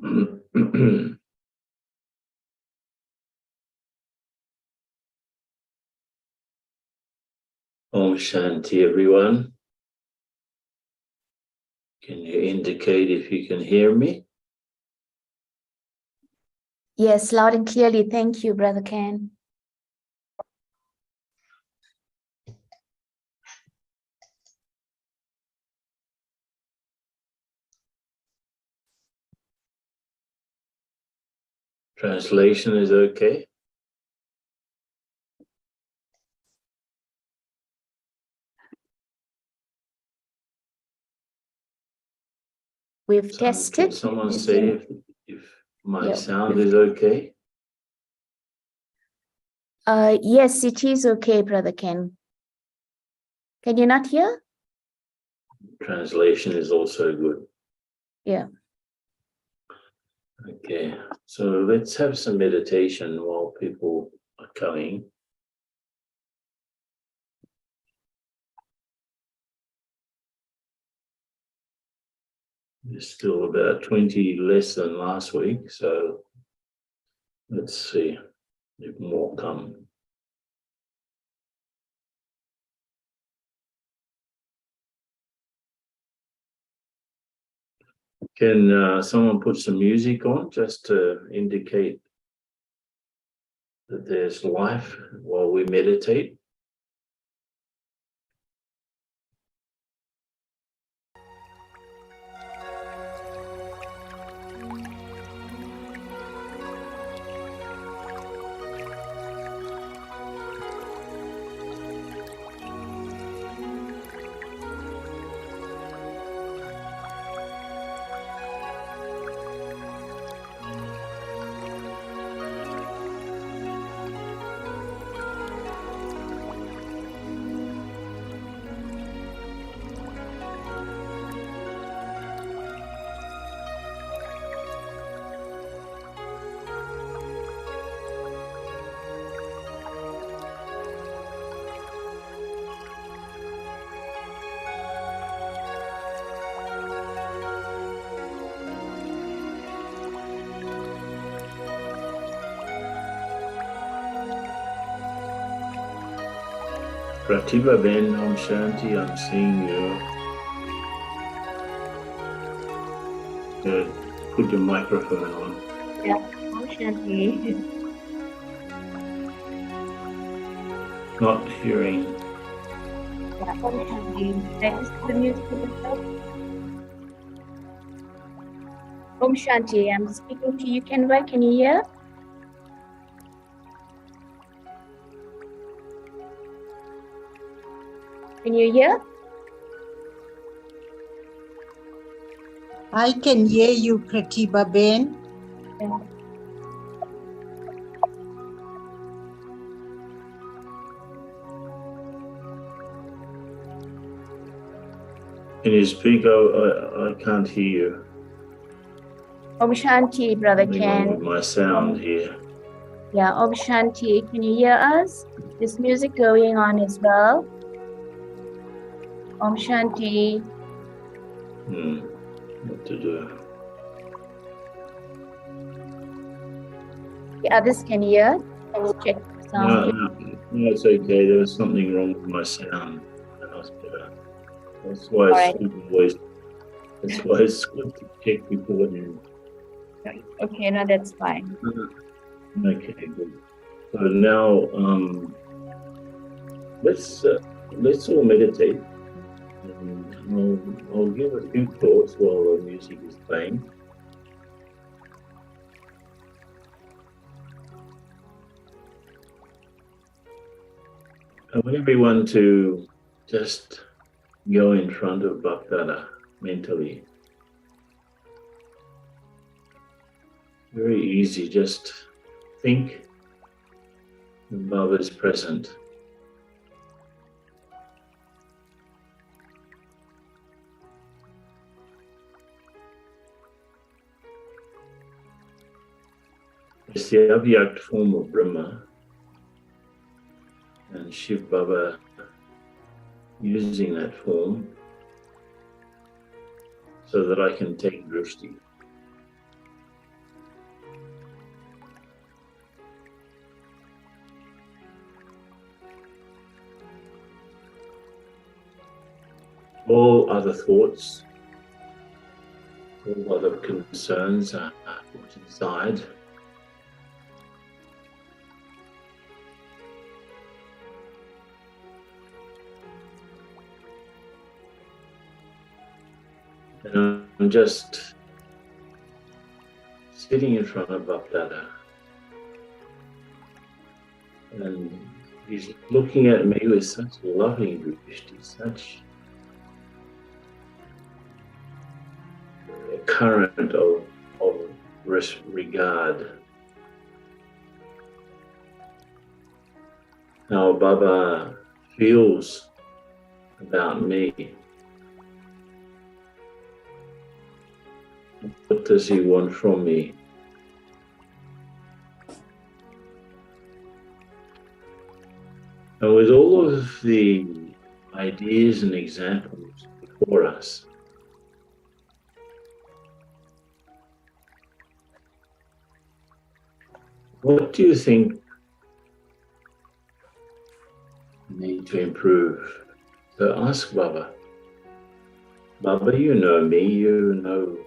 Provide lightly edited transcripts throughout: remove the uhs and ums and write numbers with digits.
Om Shanti, everyone. Can you indicate if you can hear me? Yes, loud and clearly. Thank you, Brother Ken. Translation is okay? We've tested. Can someone say if my sound is okay? Yes, it is okay, Brother Ken. Can you not hear? Translation is also good. Yeah. Okay, so let's have some meditation while people are coming. There's still about 20 less than last week, so let's see if more come. Can someone put some music on just to indicate that there's life while we meditate? Pratibha Ben, Om Shanti, I'm seeing you. Put your microphone on. Yeah, Om Shanti. Not hearing. Yeah, Om Shanti. That is the music. Om Shanti, I'm speaking to you, Kenva. Can you hear? Can you hear? I can hear you, Pratibha Ben. Yeah. Can you speak? I can't hear you. Om Shanti, Brother Something wrong with Ken. my sound here. Yeah, Om Shanti. Can you hear us? There's music going on as well. Om Shanti. What to do? The others can hear. Let's check the sound. No, it's okay. There was something wrong with my sound. That's why it's good to check beforehand. Okay, no, that's fine. Okay, good. So now let's all meditate. And I'll give a few thoughts while the music is playing. I want everyone to just go in front of Bhaktara mentally. Very easy, just think and Baba is present. It's the abhyakt form of Brahma, and Shiv Baba using that form so that I can take drishti. All other thoughts, all other concerns are put aside. And I'm just sitting in front of Bapdada, and he's looking at me with such loving drishti, such a current of regard. How Baba feels about me. What does he want from me? And with all of the ideas and examples before us, what do you think we need to improve? So ask Baba. Baba, you know me, you know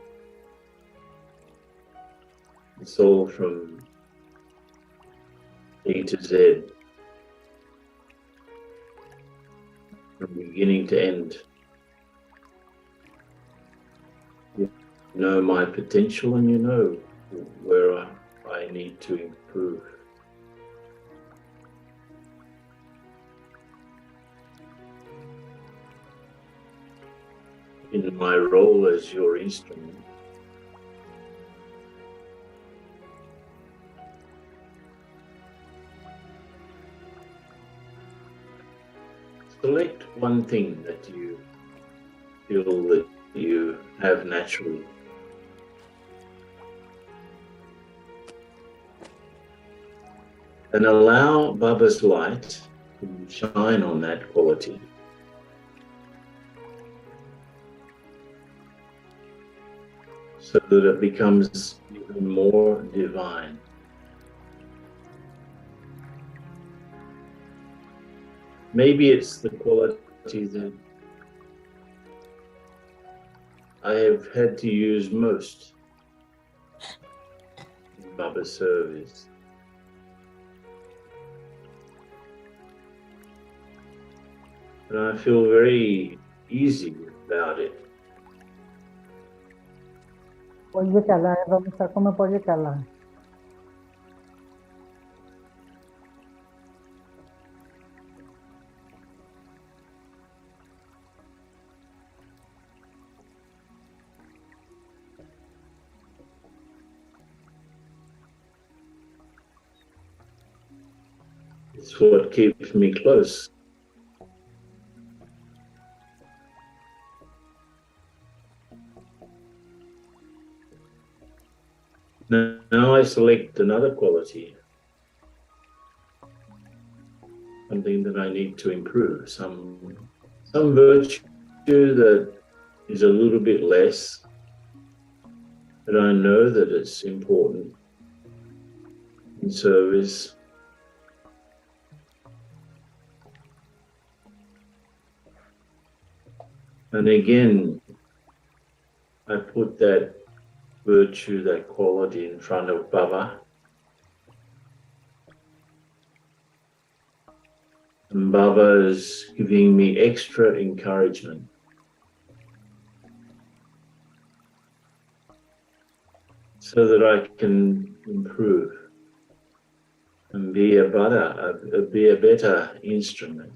the soul from A to Z, from beginning to end. You know my potential and you know where I need to improve. In my role as your instrument, select one thing that you feel that you have naturally. And allow Baba's light to shine on that quality. So that it becomes even more divine. Maybe it's the quality that I have had to use most in Baba's service. And I feel very easy about it. Pode calar, vamos estar como pode calar. It's what keeps me close. Now I select another quality, something that I need to improve, some virtue that is a little bit less, but I know that it's important in service. And again, I put that virtue, that quality in front of Baba. And Baba is giving me extra encouragement. So that I can improve and be a better instrument.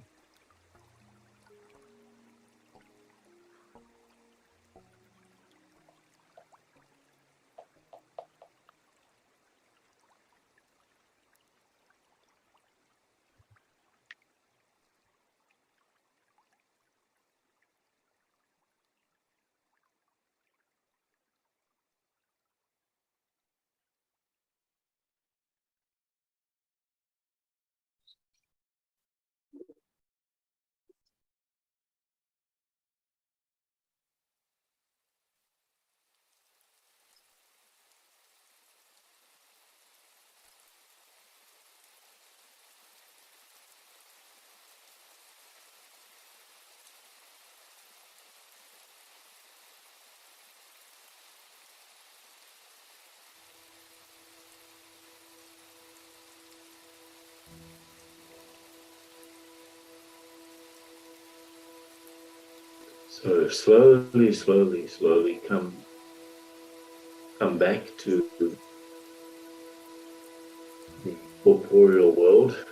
So slowly come back to the corporeal world.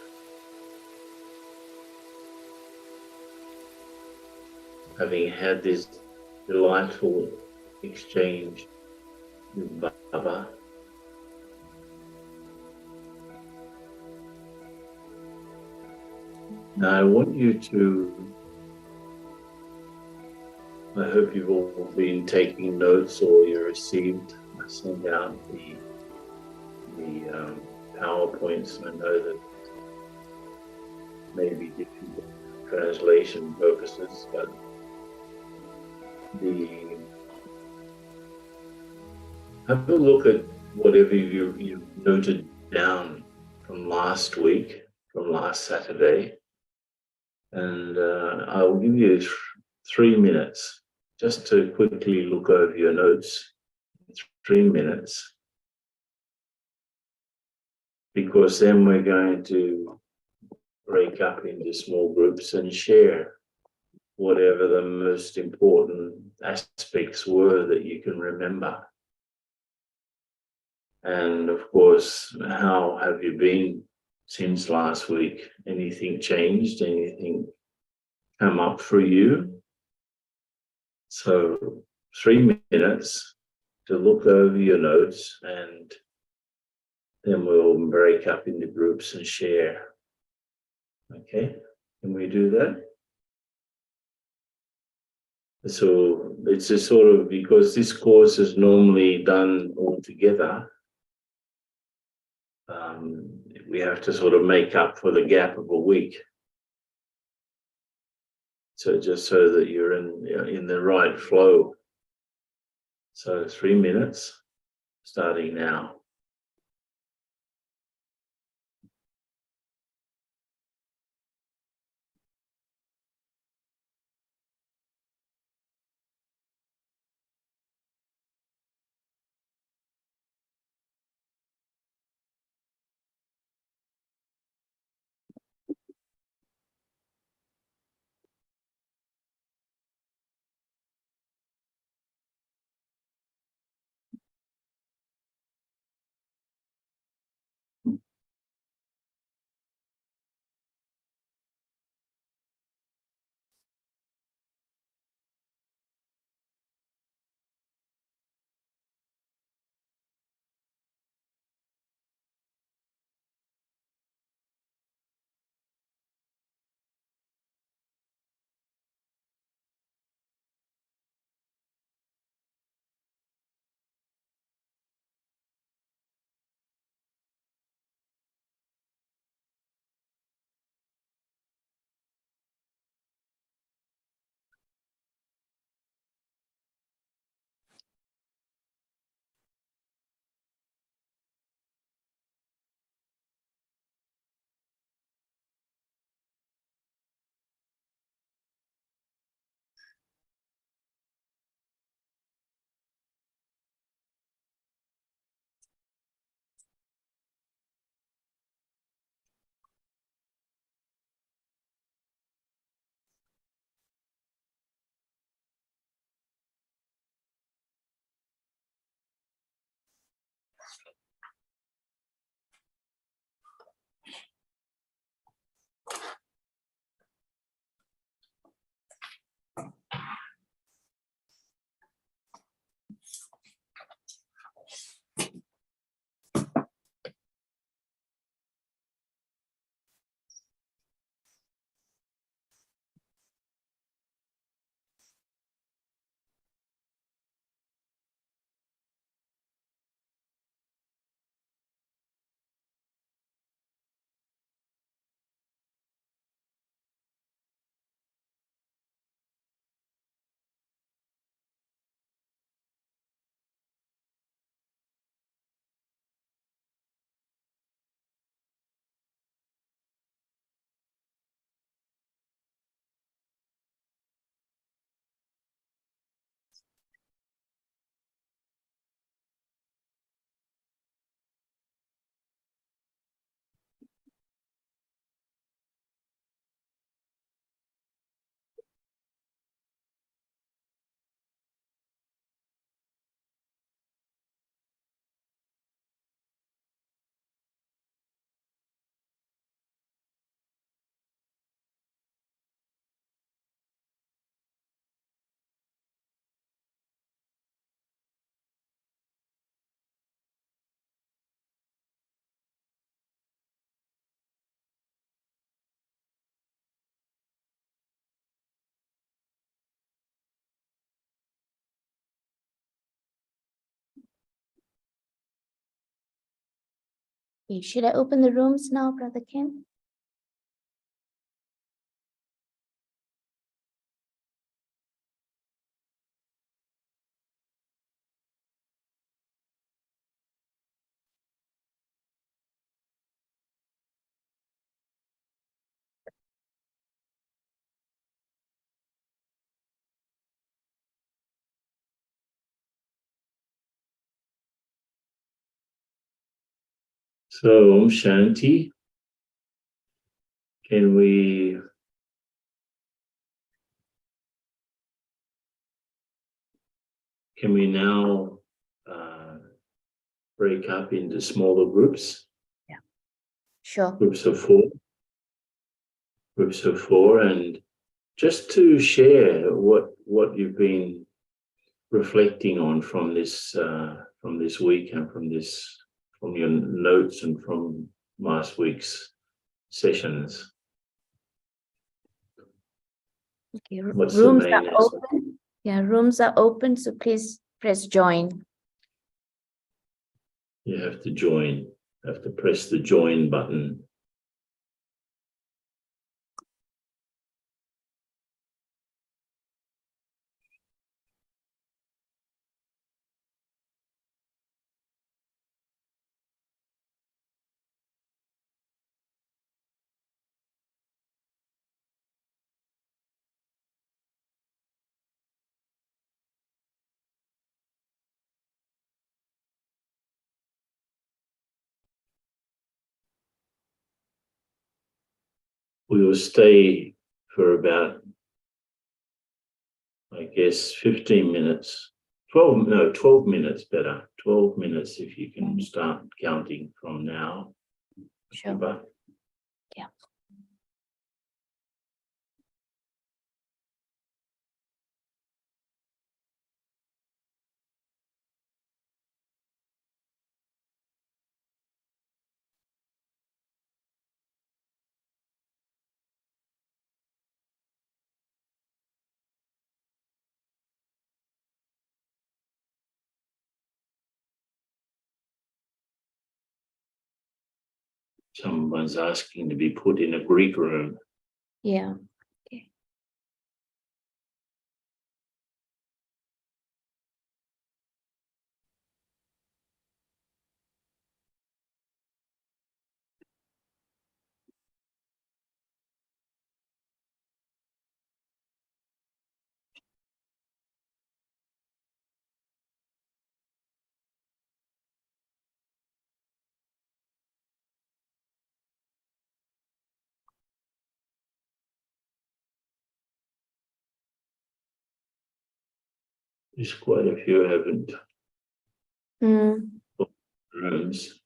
Having had this delightful exchange with Baba, now I want you to, I hope you've all been taking notes or you received, I sent out the PowerPoints. I know that maybe different translation purposes, but have a look at whatever you've noted down from last week, from last Saturday, and I'll give you 3 minutes just to quickly look over your notes. 3 minutes, because then we're going to break up into small groups and share whatever the most important aspects were that you can remember. And of course, how have you been since last week? Anything changed? Anything come up for you? So 3 minutes to look over your notes, and then we'll break up into groups and share. Okay, can we do that? So it's a sort of, because this course is normally done all together, we have to sort of make up for the gap of a week. So just so that you're in the right flow. So 3 minutes, starting now. Okay, should I open the rooms now, Brother Ken? So, Om Shanti. Can we now break up into smaller groups? Sure. Groups of four, and just to share what you've been reflecting on from this week and from your notes and from last week's sessions. Okay, What's the rooms main are aspect? open. Yeah, rooms are open, so please press join. You have to join. Have to press the join button. We will stay for about, I guess, 15 minutes. 12 minutes better. 12 minutes if you can start counting from now. Sure. But Yeah. someone's asking to be put in a Greek room. Yeah. Okay. There's quite a few haven't Mm. booked rooms.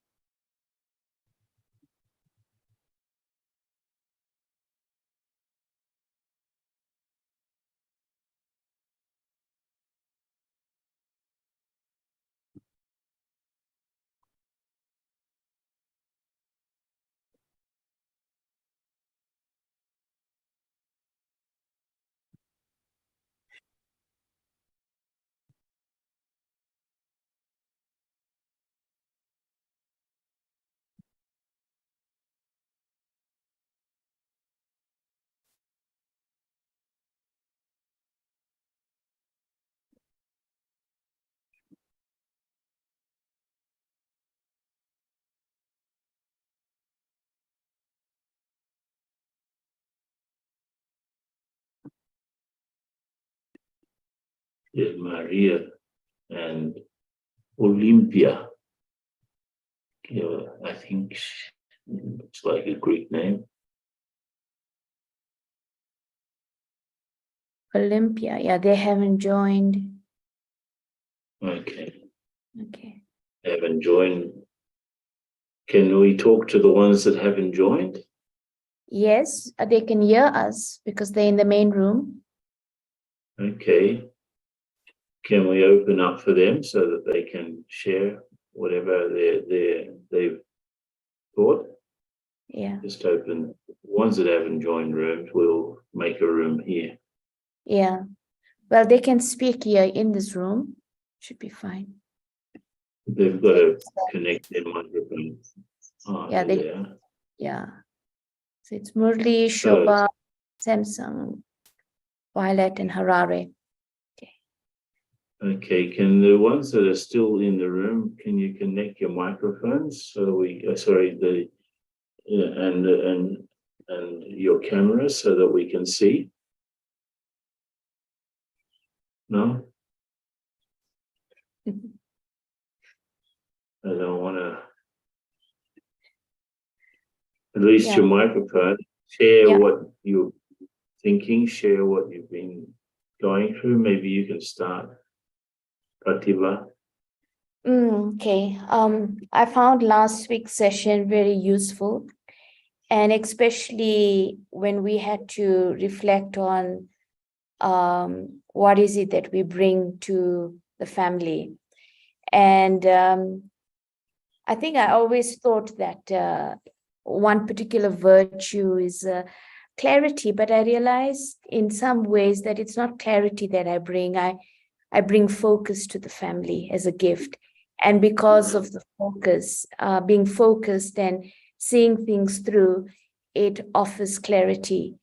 There's Maria and Olympia. I think it's like a Greek name. Olympia. Yeah, they haven't joined. Okay, Okay. they haven't joined. Can we talk to the ones that haven't joined? Yes, they can hear us because they're in the main room. Okay. Can we open up for them so that they can share whatever they've thought? Yeah. Just open. Ones that haven't joined rooms, we'll make a room here. Yeah. Well, they can speak here in this room. Should be fine. They've got to connect their microphone. Oh, Yeah, they, yeah. yeah. So it's Murli, So, Shobha, Samsung, Violet, and Harare. okay, can the ones that are still in the room, can you connect your microphones so we, sorry, and your camera so that we can see? No? I don't want to. At least Yeah. your microphone. Share Yeah. what you're thinking. Share what you've been going through. Maybe you can start, Pratibha. Okay. I found last week's session very useful, and especially when we had to reflect on what is it that we bring to the family. And I think I always thought that one particular virtue is clarity, but I realized in some ways that it's not clarity that I bring. I bring focus to the family as a gift. And because of the focus, being focused and seeing things through, it offers clarity.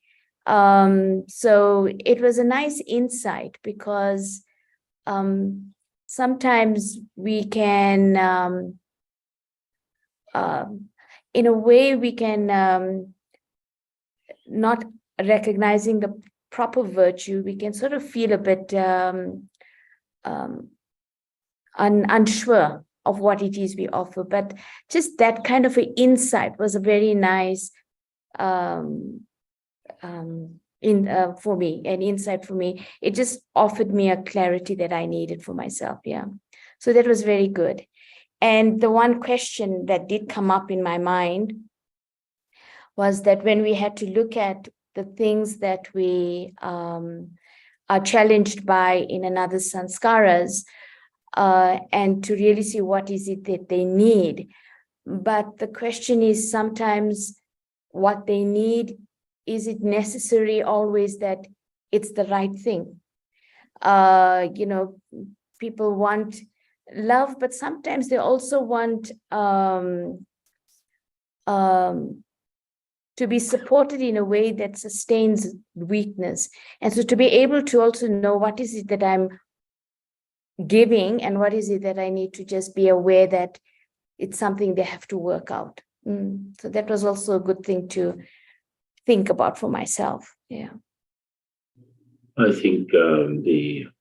So it was a nice insight because sometimes we can, in a way, we can not recognizing the proper virtue, we can sort of feel a bit unsure of what it is we offer. But just that kind of an insight was a very nice for me, an insight for me. It just offered me a clarity that I needed for myself. Yeah. So that was very good. And the one question that did come up in my mind was that when we had to look at the things that we are challenged by in another sanskaras, and to really see what is it that they need. But the question is sometimes what they need, is it necessary always that it's the right thing? People want love, but sometimes they also want to be supported in a way that sustains weakness. And so to be able to also know what is it that I'm giving and what is it that I need to just be aware that it's something they have to work out. So that was also a good thing to think about for myself. Yeah. I think you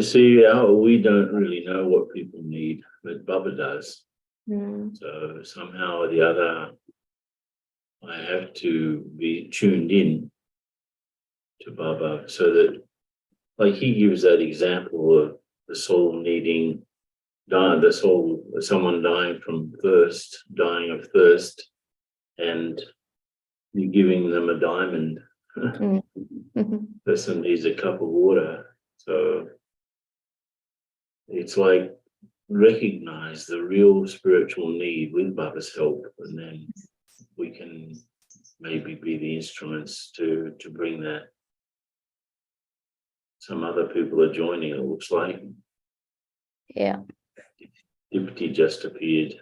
see, we don't really know what people need, but Baba does. So somehow or the other, I have to be tuned in to Baba so that, like he gives that example of the soul needing, someone dying of thirst, and you're giving them a diamond. Person needs a cup of water. So it's like recognize the real spiritual need with Baba's help, and then we can maybe be the instruments to bring that. Some other people are joining, it looks like. Yeah. Dipti just appeared.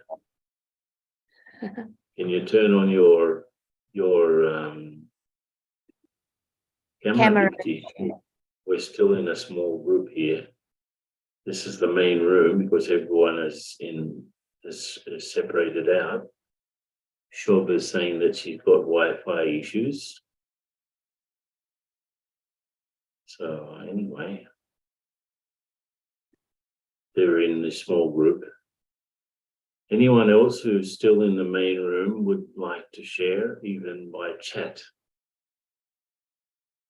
Can you turn on your camera, Dipti? We're still in a small group here. This is the main room because everyone is separated out. Shobha is saying that she's got Wi-Fi issues. So anyway, they're in this small group. Anyone else who's still in the main room would like to share, even by chat?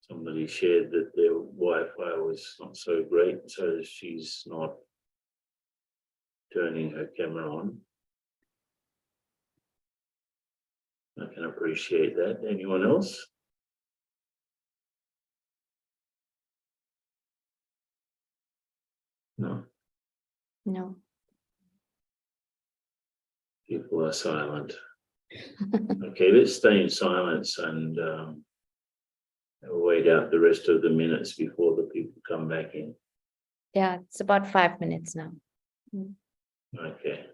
Somebody shared that their Wi-Fi was not so great, so she's not turning her camera on. I can appreciate that. Anyone else? No. No. People are silent. Okay, let's stay in silence and wait out the rest of the minutes before the people come back in. Yeah, it's about 5 minutes now. Okay.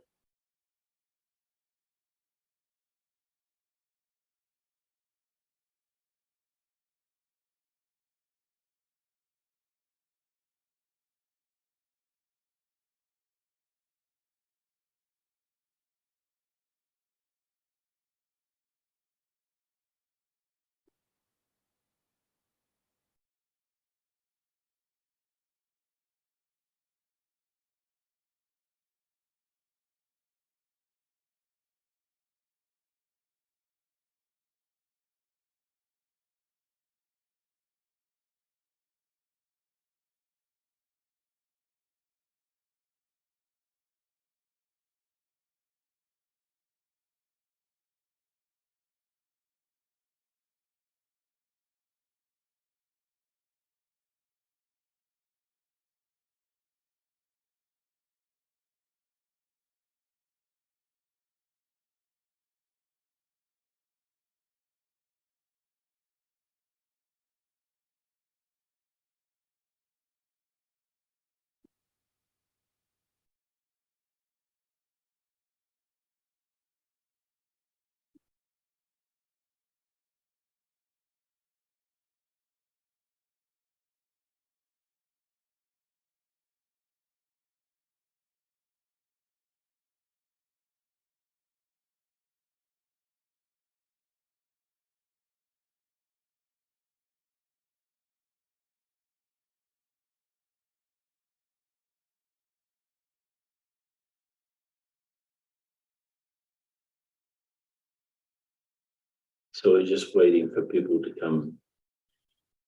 So we're just waiting for people to come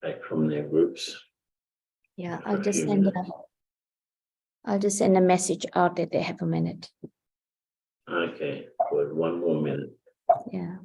back from their groups. Yeah, For a few minutes. I'll just send a message out that they have a minute. Okay, good. 1 more minute. Yeah.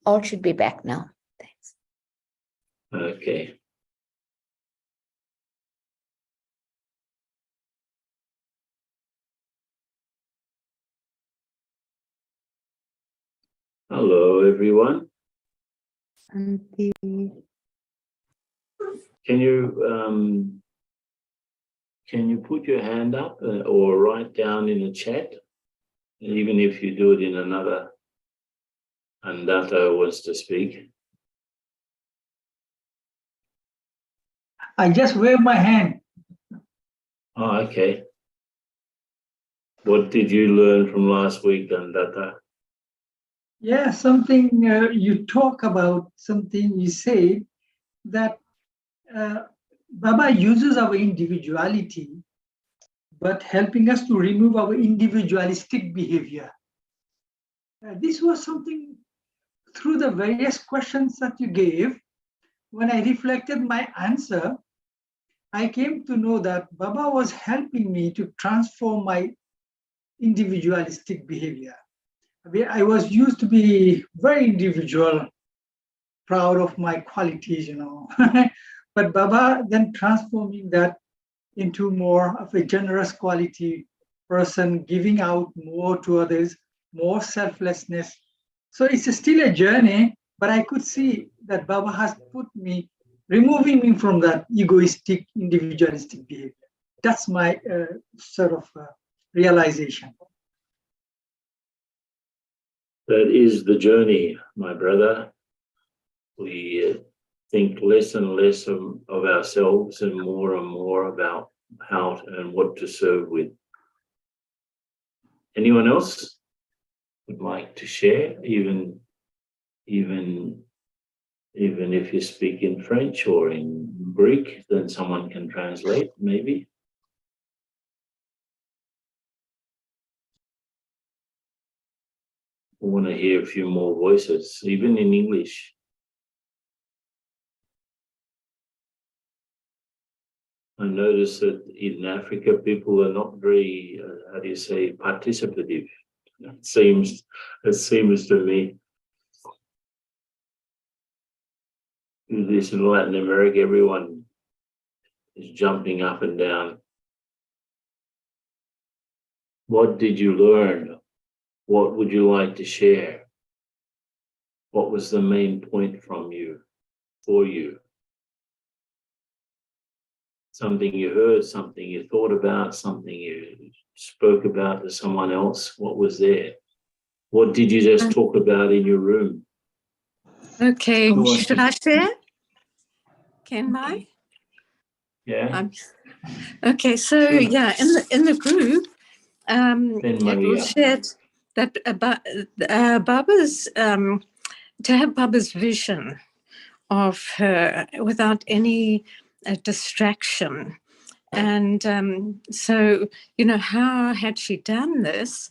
All should be back now. Thanks. Okay. Hello, everyone. Auntie. Can you put your hand up or write down in the chat, even if you do it in another Andata wants to speak? I just wave my hand. Oh, okay. What did you learn from last week, Andata? Yeah, something you talk about, something you say that Baba uses our individuality, but helping us to remove our individualistic behavior. This was something through the various questions that you gave. When I reflected my answer, I came to know that Baba was helping me to transform my individualistic behavior. I was used to be very individual, proud of my qualities, but Baba then transforming that into more of a generous quality person, giving out more to others, more selflessness. So it's still a journey, but I could see that Baba has put me, removing me from that egoistic, individualistic behavior. That's my sort of realization. That is the journey, my brother. We think less and less of ourselves and more about how and what to serve with. Anyone else would like to share, even if you speak in French or in Greek, then someone can translate, maybe. I want to hear a few more voices, even in English. I notice that in Africa, people are not very, how do you say, participative. It seems to me. This in Latin America, everyone is jumping up and down. What did you learn? What would you like to share? What was the main point from you, for you? Something you heard, something you thought about, something you spoke about to someone else. What was there? What did you just talk about in your room? Okay, should I share? Can I? Yeah. Okay, so Sure. yeah, in the group, Then it Maria. was shared that Baba's, to have Baba's vision of her without any distraction. And so, how had she done this?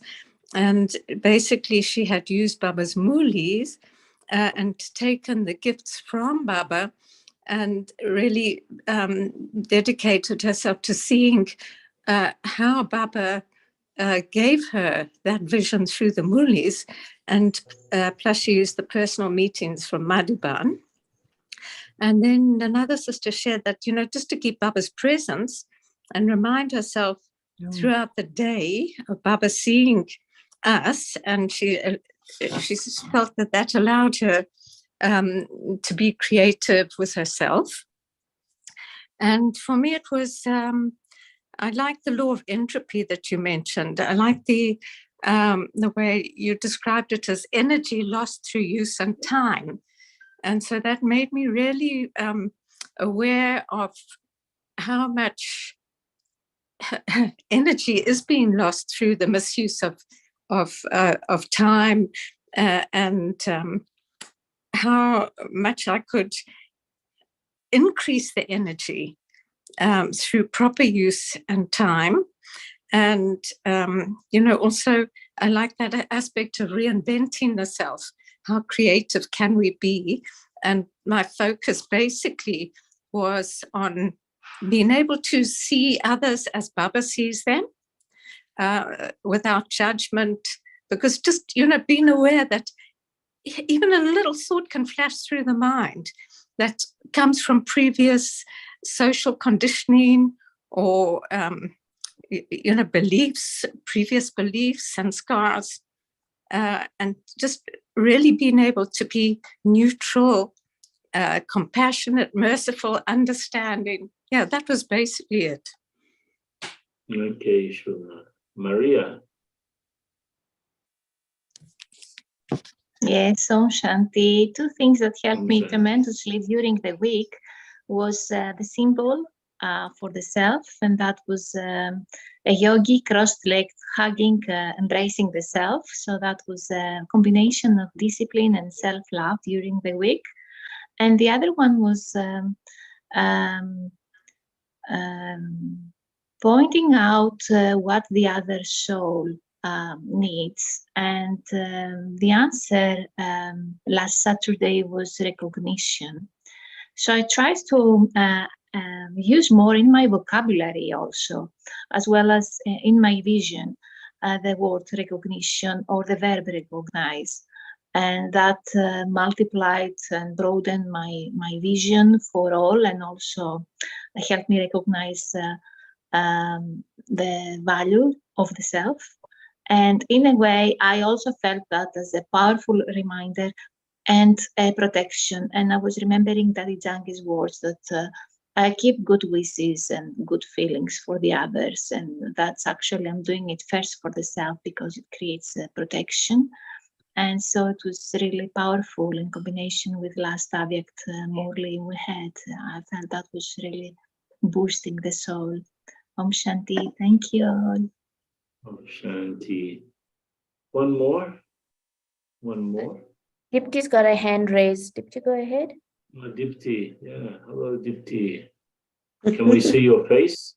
And basically, she had used Baba's mulis and taken the gifts from Baba and really dedicated herself to seeing how Baba gave her that vision through the mulis. And plus, she used the personal meetings from Madhuban. And then another sister shared that, just to keep Baba's presence and remind herself throughout the day of Baba seeing us. And she felt that allowed her to be creative with herself. And for me, it was, I like the law of entropy that you mentioned. I like the way you described it as energy lost through use and time. And so that made me really aware of how much energy is being lost through the misuse of time, and how much I could increase the energy through proper use and time. And, also I like that aspect of reinventing the self. How creative can we be? And my focus basically was on being able to see others as Baba sees them, without judgment, because just, being aware that even a little thought can flash through the mind that comes from previous social conditioning or, beliefs, previous beliefs and scars. And just really being able to be neutral, compassionate, merciful, understanding. Yeah, that was basically it. Okay, sure. Maria. Yes, Om Shanti. Two things that helped me Shanti. tremendously during the week was the symbol for the self, and that was a yogi crossed-legged, hugging, embracing the self. So that was a combination of discipline and self-love during the week. And the other one was pointing out what the other soul needs. And the answer last Saturday was recognition. So I tried to use more in my vocabulary also, as well as in my vision, the word recognition or the verb recognize. And that multiplied and broadened my vision for all, and also helped me recognize the value of the self. And in a way, I also felt that as a powerful reminder and a protection. And I was remembering Daddy Janki's words that I keep good wishes and good feelings for the others. And that's actually, I'm doing it first for the self because it creates protection. And so it was really powerful in combination with last Avyak Murli we had. I felt that was really boosting the soul. Om Shanti. Thank you all. Om Shanti. One more. Dipti's got a hand raised. Dipti, go ahead. Oh, Dipti. Yeah. Hello, Dipti. Can we see your face?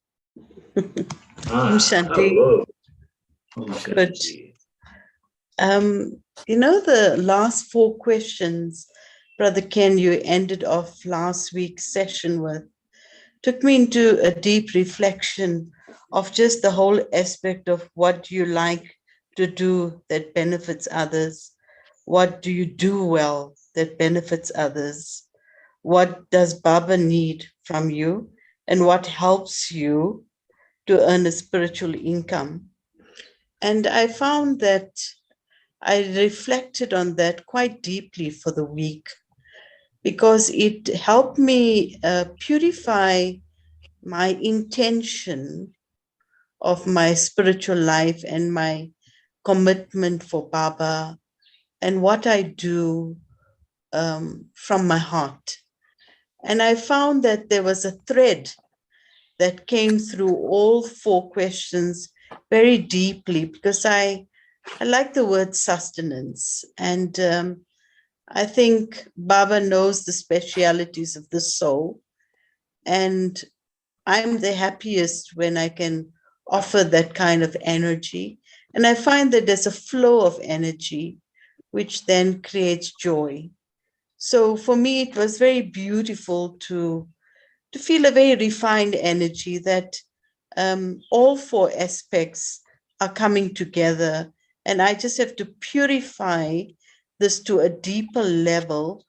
Om Shanti. Hello. Om Shanti. The last 4 questions, Brother Ken, you ended off last week's session with, took me into a deep reflection of just the whole aspect of what you like to do that benefits others. What do you do well that benefits others? What does Baba need from you? And what helps you to earn a spiritual income? And I found that I reflected on that quite deeply for the week, because it helped me purify my intention of my spiritual life and my commitment for Baba and what I do from my heart. And I found that there was a thread that came through all 4 questions very deeply because I like the word sustenance. And I think Baba knows the specialities of the soul. And I'm the happiest when I can offer that kind of energy. And I find that there's a flow of energy, which then creates joy. So for me, it was very beautiful to feel a very refined energy that all four aspects are coming together. And I just have to purify this to a deeper level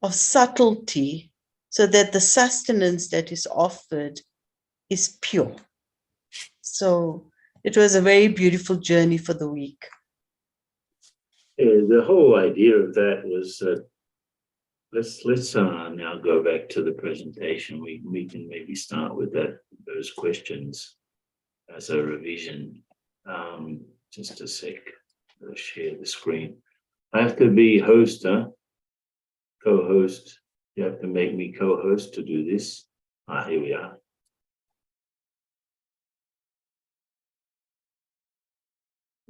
of subtlety so that the sustenance that is offered is pure. So it was a very beautiful journey for the week. The whole idea of that was that let's now go back to the presentation. We can maybe start with those questions as a revision. Just a sec. I'll share the screen. I have to be host, co-host. You have to make me co-host to do this. Here we are.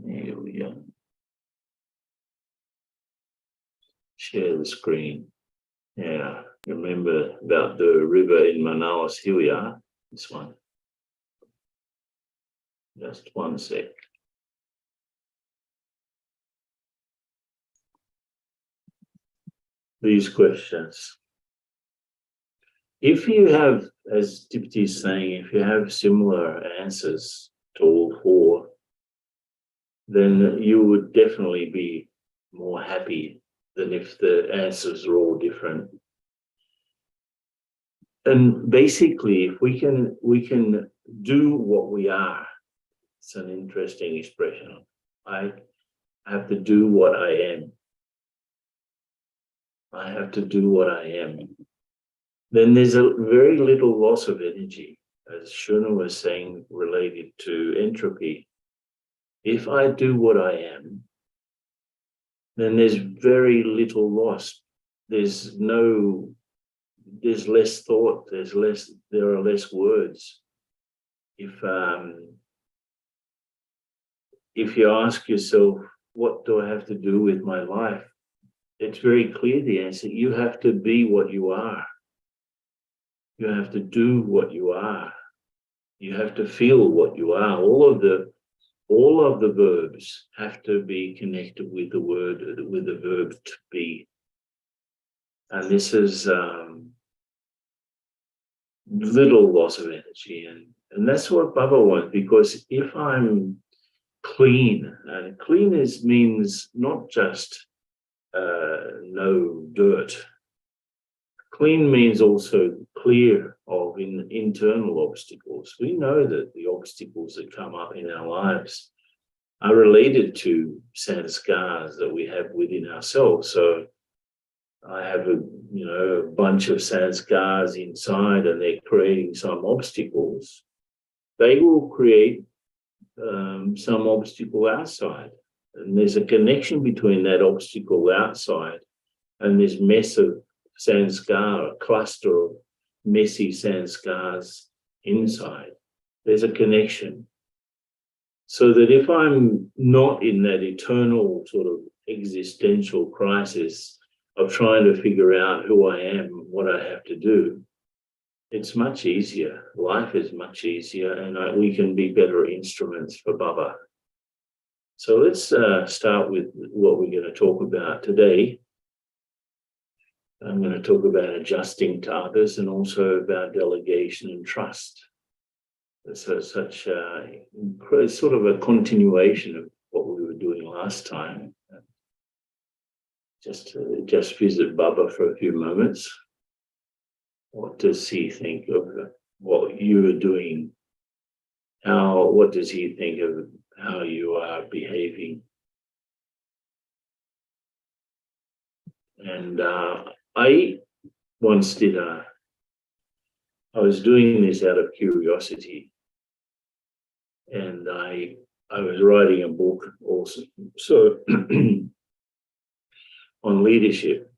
Here we go. Share the screen. Yeah, remember about the river in Manaus. Here we are. This one. Just one sec. These questions. If you have, as Dipti is saying, if you have similar answers to all four, then you would definitely be more happy than if the answers are all different. And basically, if we can do what we are, it's an interesting expression. I have to do what I am. I have to do what I am. Then there's a very little loss of energy, as Shuna was saying, related to entropy. If I do what I am, then there's very little loss. There's less thought, there are less words. If you ask yourself, what do I have to do with my life? It's very clear the answer. You have to be what you are. You have to do what you are. You have to feel what you are. All of the verbs have to be connected with the verb to be. And this is little loss of energy. And that's what Baba wants, because if I'm clean, and clean means not just no dirt. Clean means also clear of internal obstacles. We know that the obstacles that come up in our lives are related to sanskars that we have within ourselves. So I have a bunch of sanskars inside, and they're creating some obstacles. They will create some obstacle outside. And there's a connection between that obstacle outside and this mess of sanskar, a cluster of messy sanskars inside. There's a connection. So that if I'm not in that eternal sort of existential crisis of trying to figure out who I am, what I have to do, it's much easier. Life is much easier, and we can be better instruments for Baba. So let's start with what we're going to talk about today. I'm going to talk about adjusting to others and also about delegation and trust. So such sort of a continuation of what we were doing last time. Just visit Baba for a few moments. What does he think of what you are doing? What does he think of how you are behaving? And I once I was doing this out of curiosity, and I was writing a book also on leadership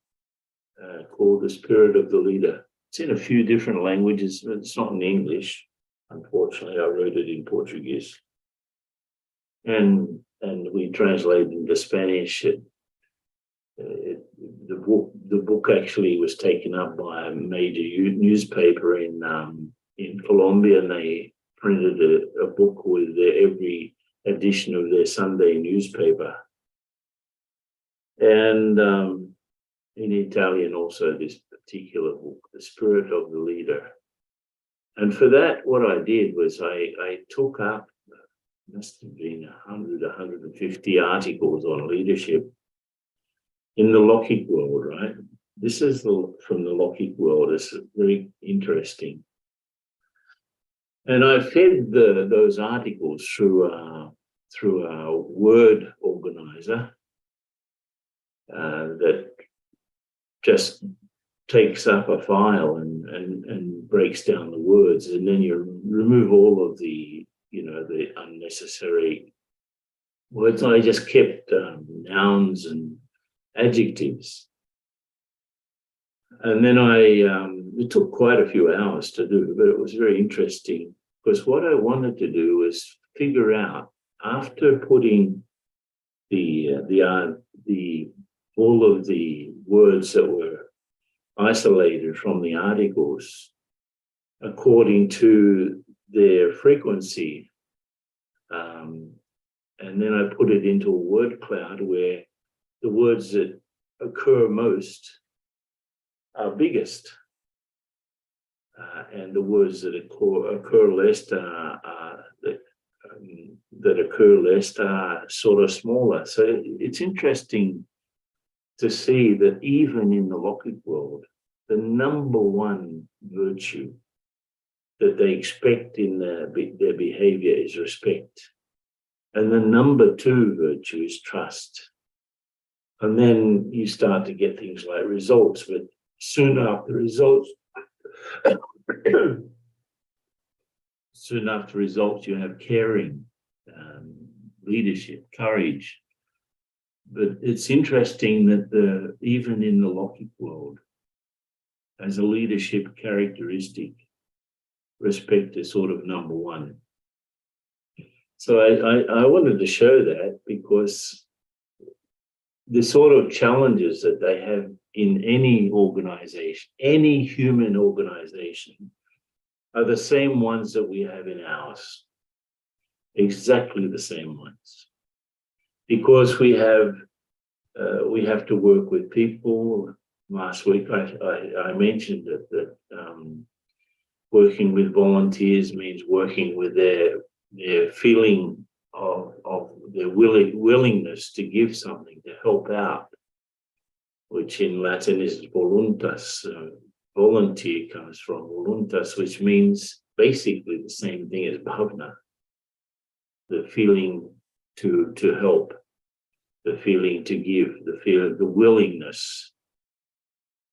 called The Spirit of the Leader. It's in a few different languages, but it's not in English. Unfortunately, I wrote it in Portuguese. and we translated into Spanish. The book actually was taken up by a major newspaper in Colombia, and they printed a book with every edition of their Sunday newspaper. And in Italian also, this particular book, The Spirit of the Leader. And for that, what I did was I took up, must have been 100, 150 articles on leadership in the Lockheed world, right? This is from the Lockheed world. It's very interesting. And I fed those articles through a word organizer that just takes up a file and breaks down the words, and then you remove all of the unnecessary words. I just kept nouns and adjectives. And then it took quite a few hours to do, but it was very interesting, because what I wanted to do was figure out, after putting all of the words that were isolated from the articles according to their frequency, and then I put it into a word cloud where the words that occur most are biggest, and the words that occur less that occur less are sort of smaller. So it's interesting to see that even in the Lockheed world, the number one virtue that they expect in their behavior is respect. And the number two virtue is trust. And then you start to get things like results, but soon after results, you have caring, leadership, courage. But it's interesting that even in the Lockheed world, as a leadership characteristic, respect is sort of number one. So I wanted to show that, because the sort of challenges that they have in any organization, any human organization, are the same ones that we have in ours. Exactly the same ones. Because we have to work with people. Last week I mentioned that working with volunteers means working with their feeling of their willingness to give something, to help out, which in Latin is voluntas. Volunteer comes from voluntas, which means basically the same thing as bhavna, the feeling to help, the feeling to give, the willingness.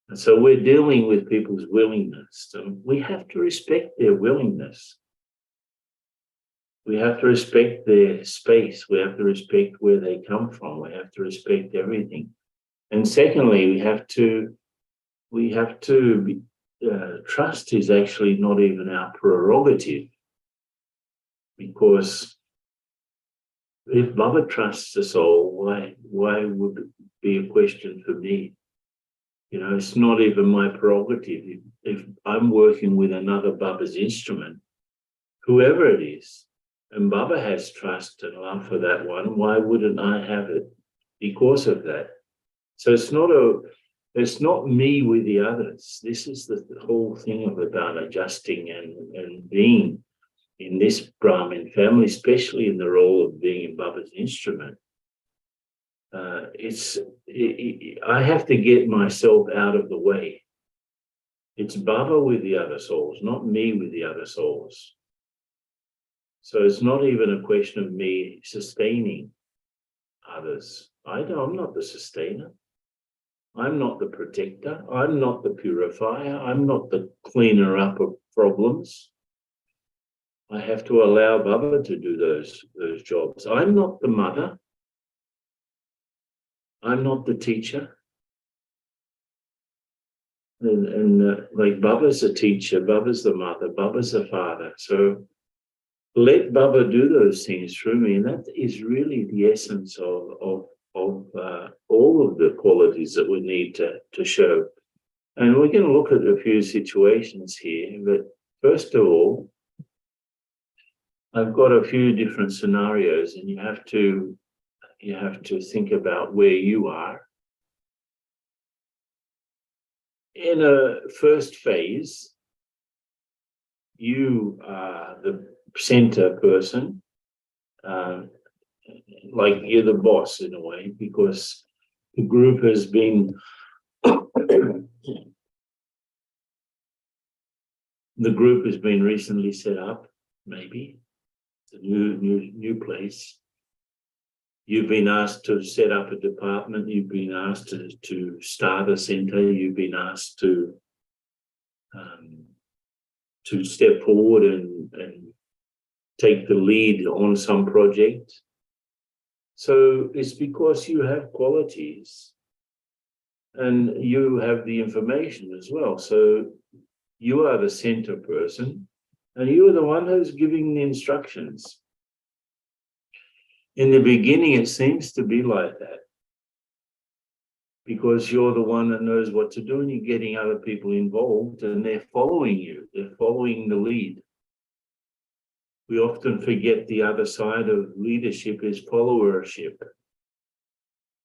And so we're dealing with people's willingness. So we have to respect their willingness. We have to respect their space. We have to respect where they come from. We have to respect everything. And secondly, we have to be, trust is actually not even our prerogative, because if Baba trusts the soul, why would it be a question for me? You know, it's not even my prerogative. If I'm working with another Baba's instrument, whoever it is, and Baba has trust and love for that one, why wouldn't I have it because of that? So it's not me with the others. This is the whole thing about adjusting and being in this Brahmin family, especially in the role of being Baba's instrument. I have to get myself out of the way. It's Baba with the other souls, not me with the other souls. So it's not even a question of me sustaining others. I'm not the sustainer. I'm not the protector. I'm not the purifier. I'm not the cleaner up of problems. I have to allow Baba to do those jobs. I'm not the mother. I'm not the teacher. And like Baba's the teacher, Baba's the mother, Baba's the father. So let Baba do those things through me. And that is really the essence of all of the qualities that we need to show. And we're going to look at a few situations here. But first of all, I've got a few different scenarios, and you have to think about where you are. In a first phase, you are the center person, like you're the boss in a way, because the group has been recently set up, maybe it's a new place. You've been asked to set up a department. You've been asked to start a center. You've been asked to step forward and take the lead on some project. So it's because you have qualities and you have the information as well. So you are the center person and you are the one who's giving the instructions. In the beginning, it seems to be like that because you're the one that knows what to do and you're getting other people involved and they're following you. They're following the lead. We often forget the other side of leadership is followership.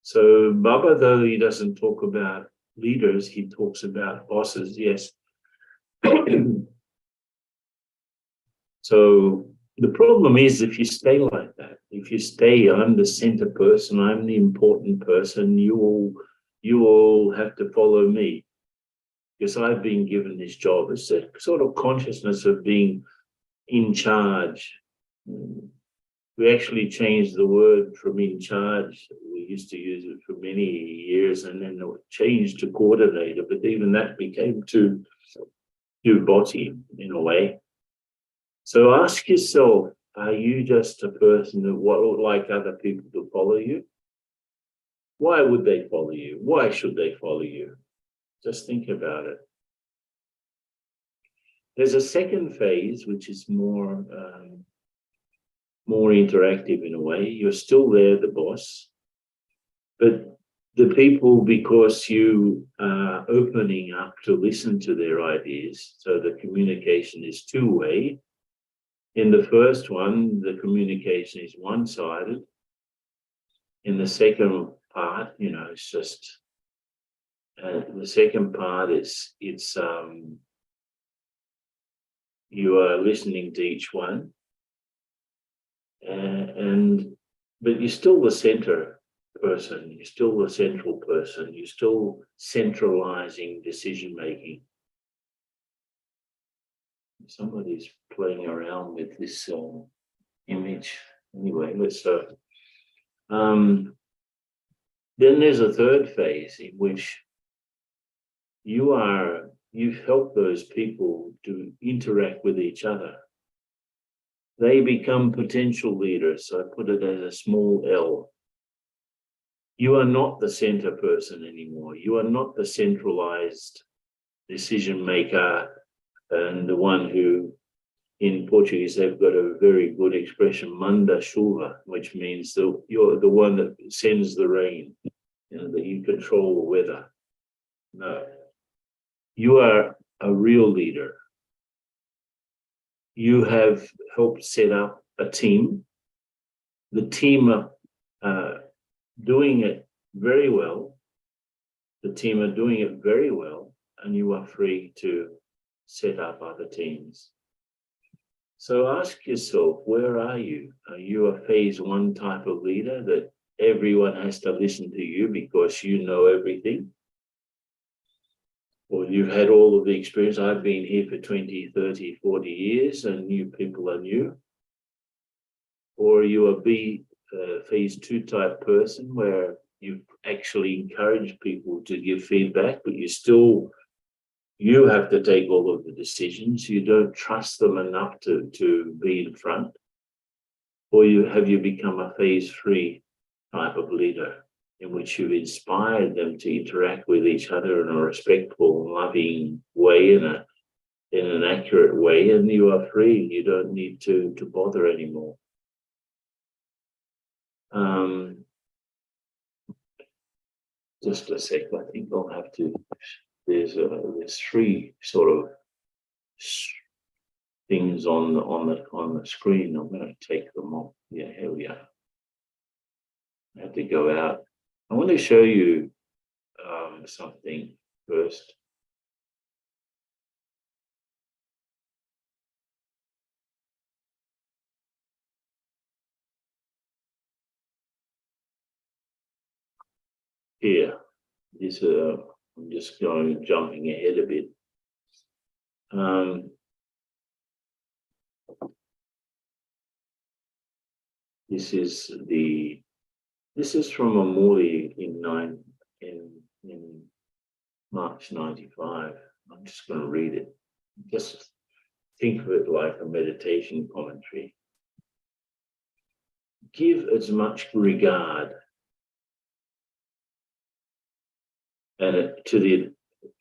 So Baba, though he doesn't talk about leaders, he talks about bosses, yes. So the problem is if you stay like that, if you stay, I'm the center person, I'm the important person, you all have to follow me because I've been given this job. It's a sort of consciousness of being in charge. We actually changed the word from in charge. We used to use it for many years and then it changed to coordinator, but even that became too bossy in a way. So ask yourself, are you just a person that would like other people to follow you? Why would they follow you? Why should they follow you? Just think about it. There's a second phase, which is more interactive in a way. You're still there, the boss, but the people, because you are opening up to listen to their ideas, so the communication is two-way. In the first one, the communication is one-sided. In the second part, it's just the second part is you are listening to each one, but you're still the center person. You're still the central person. You're still centralizing decision making. Somebody's playing around with this image. Anyway, let's then there's a third phase in which you've helped those people to interact with each other. They become potential leaders. So I put it as a small L. You are not the center person anymore. You are not the centralized decision maker and the one who, in Portuguese, they've got a very good expression, manda chuva, which means you're the one that sends the rain, that you control the weather. No, you are a real leader. You have helped set up a team. The team are doing it very well. The team are doing it very well, and you are free to set up other teams. So ask yourself, where are you? Are you a phase one type of leader that everyone has to listen to you because you know everything? Or you've had all of the experience. I've been here for 20, 30, 40 years and new people are new. Or are you a phase two type person where you actually encourage people to give feedback, but you have to take all of the decisions. You don't trust them enough to be in front. Or have you become a phase three type of leader in which you've inspired them to interact with each other in a respectful, loving way, in in an accurate way, and you are free. You don't need to bother anymore. Just a sec. I think I'll have to. There's 3 sort of things on the screen. I'm going to take them off. Yeah, here we are. I have to go out. I want to show you something first. Here, this I'm just jumping ahead a bit. This is from a Morley in March '95. I'm just going to read it. Just think of it like a meditation commentary. Give as much regard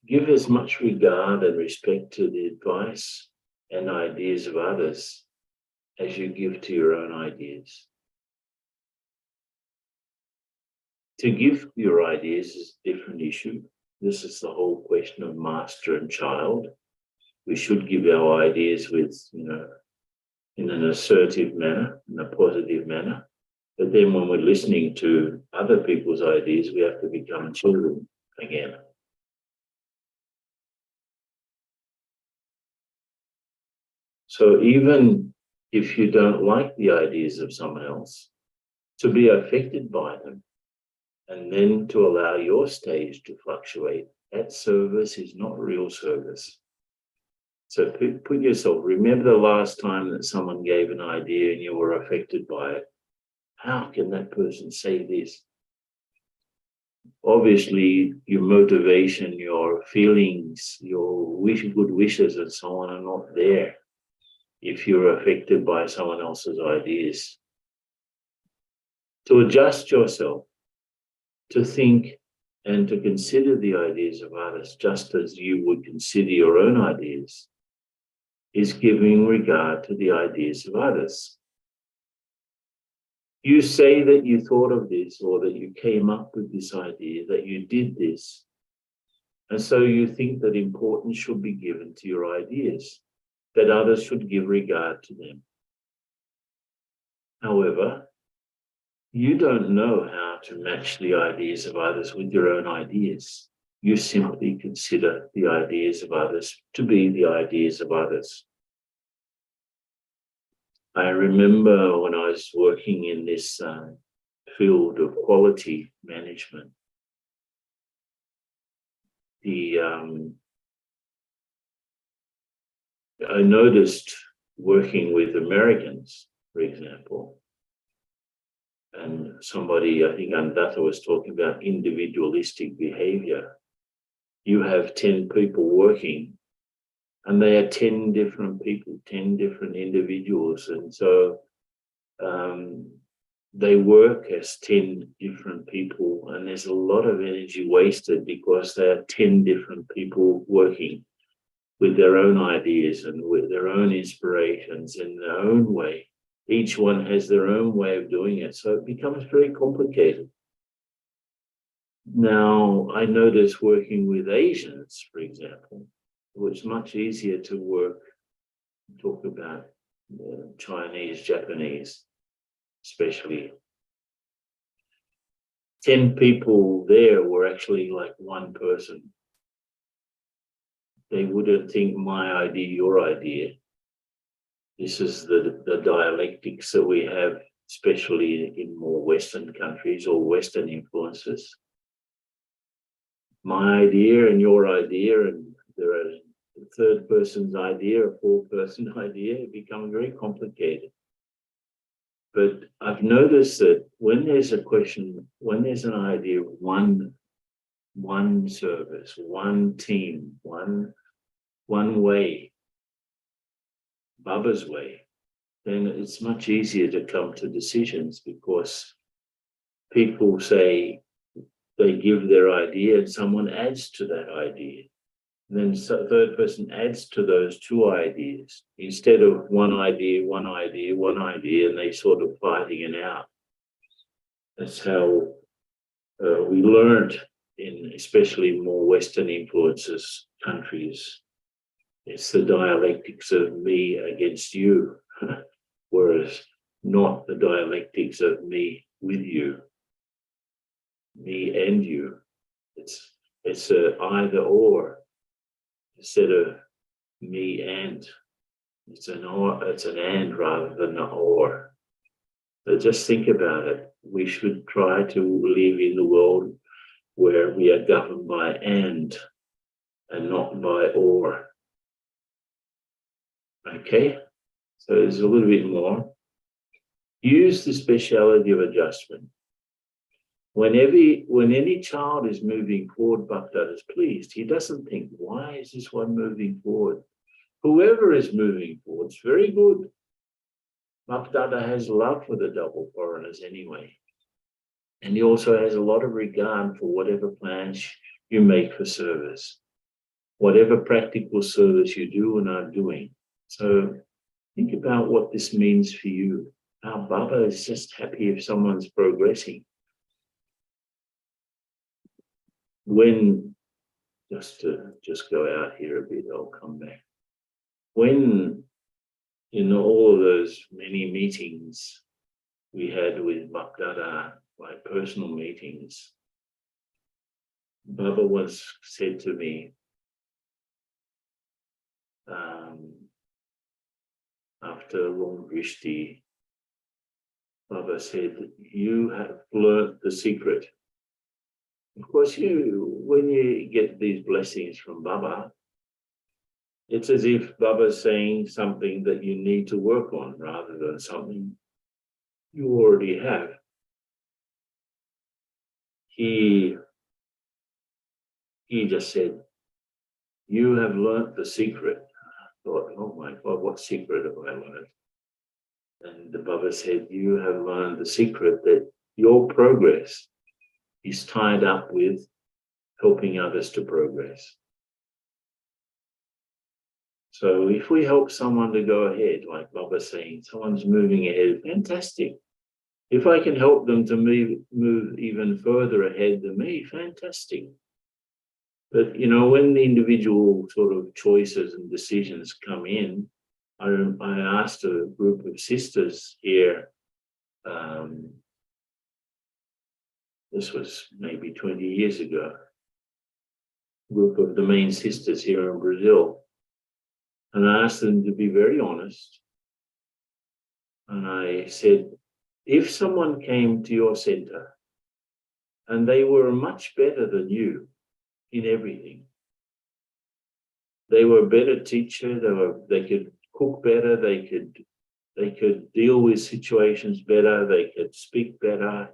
give as much regard and respect to the advice and ideas of others as you give to your own ideas. To give your ideas is a different issue. This is the whole question of master and child. We should give our ideas with, in an assertive manner, in a positive manner. But then when we're listening to other people's ideas, we have to become children again. So even if you don't like the ideas of someone else, to be affected by them, and then to allow your stage to fluctuate, that service is not real service. So put yourself, remember the last time that someone gave an idea and you were affected by it. How can that person say this? Obviously, your motivation, your feelings, your good wishes and so on are not there if you're affected by someone else's ideas. To adjust yourself, to think and to consider the ideas of others just as you would consider your own ideas, is giving regard to the ideas of others. You say that you thought of this, or that you came up with this idea, that you did this, and so you think that importance should be given to your ideas, that others should give regard to them. However, you don't know how to match the ideas of others with your own ideas. You simply consider the ideas of others to be the ideas of others. I remember when I was working in this field of quality management, I noticed working with Americans, for example, and somebody, I think Andatha was talking about individualistic behavior. You have 10 people working, and they are 10 different people, 10 different individuals. And so they work as 10 different people, and there's a lot of energy wasted because there are 10 different people working with their own ideas and with their own inspirations in their own way. Each one has their own way of doing it, so it becomes very complicated. Now, I notice working with Asians, for example, it was much easier to talk about Chinese, Japanese, especially. 10 people there were actually like one person. They wouldn't think my idea, your idea. This is the dialectics that we have, especially in more Western countries or Western influences. My idea and your idea, and there are a third person's idea, a fourth person's idea, it becomes very complicated. But I've noticed that when there's a question, when there's an idea of one service, one team, one way, Baba's way, then it's much easier to come to decisions because people say they give their idea and someone adds to that idea. And then third person adds to those two ideas instead of one idea, and they sort of fighting it out. That's how we learned in especially more Western influences countries. It's the dialectics of me against you, whereas not the dialectics of me with you, me and you. It's a either or instead of me and. It's an or, it's an and rather than an or. So just think about it. We should try to live in the world where we are governed by and not by or. Okay, so there's a little bit more. Use the speciality of adjustment. When any child is moving forward, Bhakta is pleased. He doesn't think, why is this one moving forward? Whoever is moving forward, it's very good. Bhakta has love for the double foreigners anyway. And he also has a lot of regard for whatever plans you make for service, whatever practical service you do and are doing. So think about what this means for you. Our Baba is just happy if someone's progressing. When, just go out here a bit, I'll come back. When in all of those many meetings we had with Bhakta, like personal meetings, Baba once said to me, after long drishti, Baba said, you have learnt the secret. Of course, when you get these blessings from Baba, it's as if Baba's saying something that you need to work on rather than something you already have. He just said, you have learnt the secret. I thought, oh my God, what secret have I learned? And the Baba said, you have learned the secret that your progress is tied up with helping others to progress. So if we help someone to go ahead, like Baba's saying, someone's moving ahead, fantastic. If I can help them to move even further ahead than me, fantastic. But, when the individual sort of choices and decisions come in, I asked a group of sisters here, this was maybe 20 years ago, a group of the main sisters here in Brazil. And I asked them to be very honest. And I said, if someone came to your center and they were much better than you in everything, they were a better teacher, they could cook better, they could deal with situations better, they could speak better,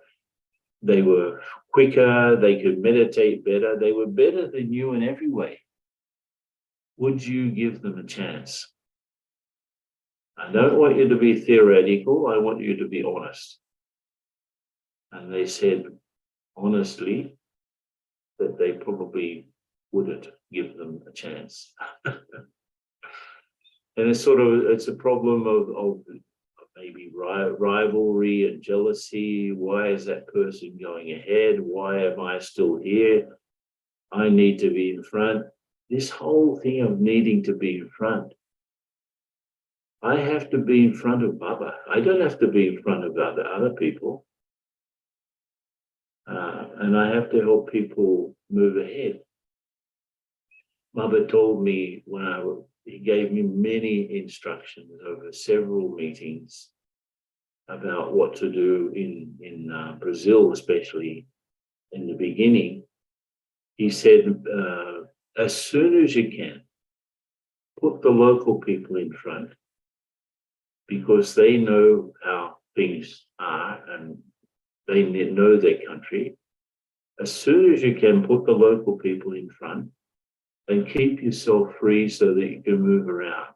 they were quicker, they could meditate better, they were better than you in every way. Would you give them a chance? I don't want you to be theoretical, I want you to be honest. And they said, honestly, that they probably wouldn't give them a chance. And it's a problem of maybe rivalry and jealousy. Why is that person going ahead? Why am I still here? I need to be in front. This whole thing of needing to be in front. I have to be in front of Baba. I don't have to be in front of other people. And I have to help people move ahead. Baba told me he gave me many instructions over several meetings about what to do in Brazil, especially in the beginning. He said, as soon as you can, put the local people in front because they know how things are and they know their country. As soon as you can, put the local people in front and keep yourself free so that you can move around.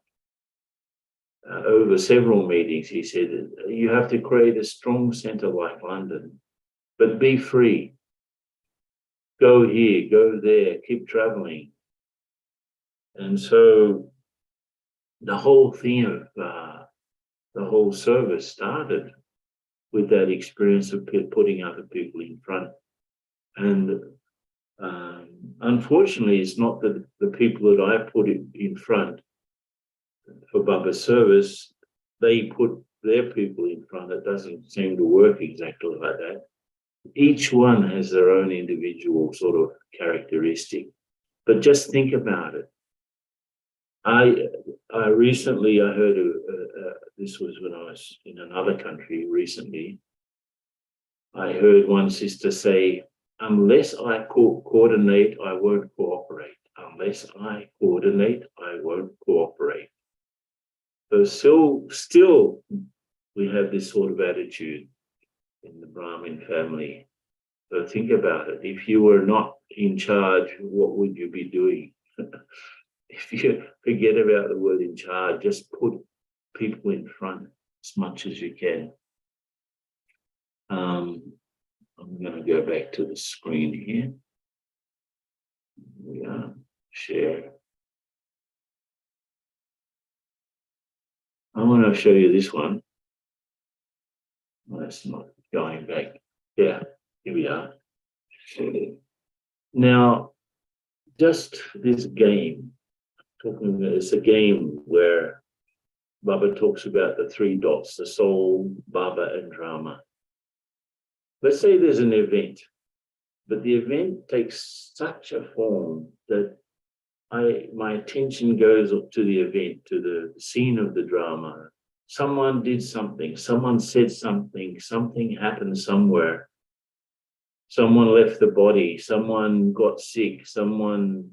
Over several meetings, he said, you have to create a strong center like London, but be free. Go here, go there, keep traveling. And so the whole thing of the whole service started with that experience of putting other people in front. And unfortunately, it's not that the people that I put in front for Baba's service, they put their people in front. It doesn't seem to work exactly like that. Each one has their own individual sort of characteristic. But just think about it. I recently heard this was when I was in another country recently. I heard one sister say, unless I coordinate, I won't cooperate. Unless I coordinate, I won't cooperate. So still we have this sort of attitude in the Brahmin family. So think about it. If you were not in charge, what would you be doing? If you forget about the word in charge, just put people in front as much as you can. I'm going to go back to the screen here. We are share. I want to show you this one. Well, that's not going back. Yeah, here we are. Now, just this game. It's a game where Baba talks about the three dots, the soul, Baba, and drama. Let's say there's an event, but the event takes such a form that my attention goes to the event, to the scene of the drama. Someone did something, someone said something, something happened somewhere. Someone left the body, someone got sick, someone,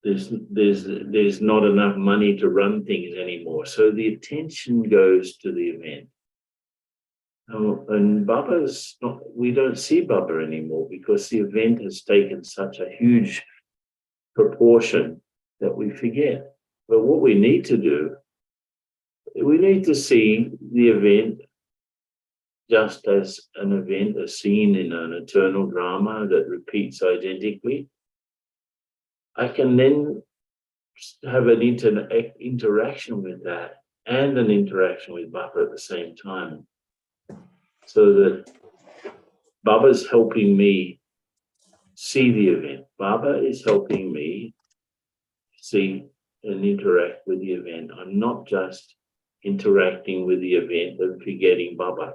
there's not enough money to run things anymore. So the attention goes to the event. And Baba's not, we don't see Baba anymore because the event has taken such a huge proportion that we forget. But what we need to do, we need to see the event just as an event, a scene in an eternal drama that repeats identically. I can then have an interaction with that and an interaction with Baba at the same time. So that Baba's helping me see the event. Baba is helping me see and interact with the event. I'm not just interacting with the event and forgetting Baba.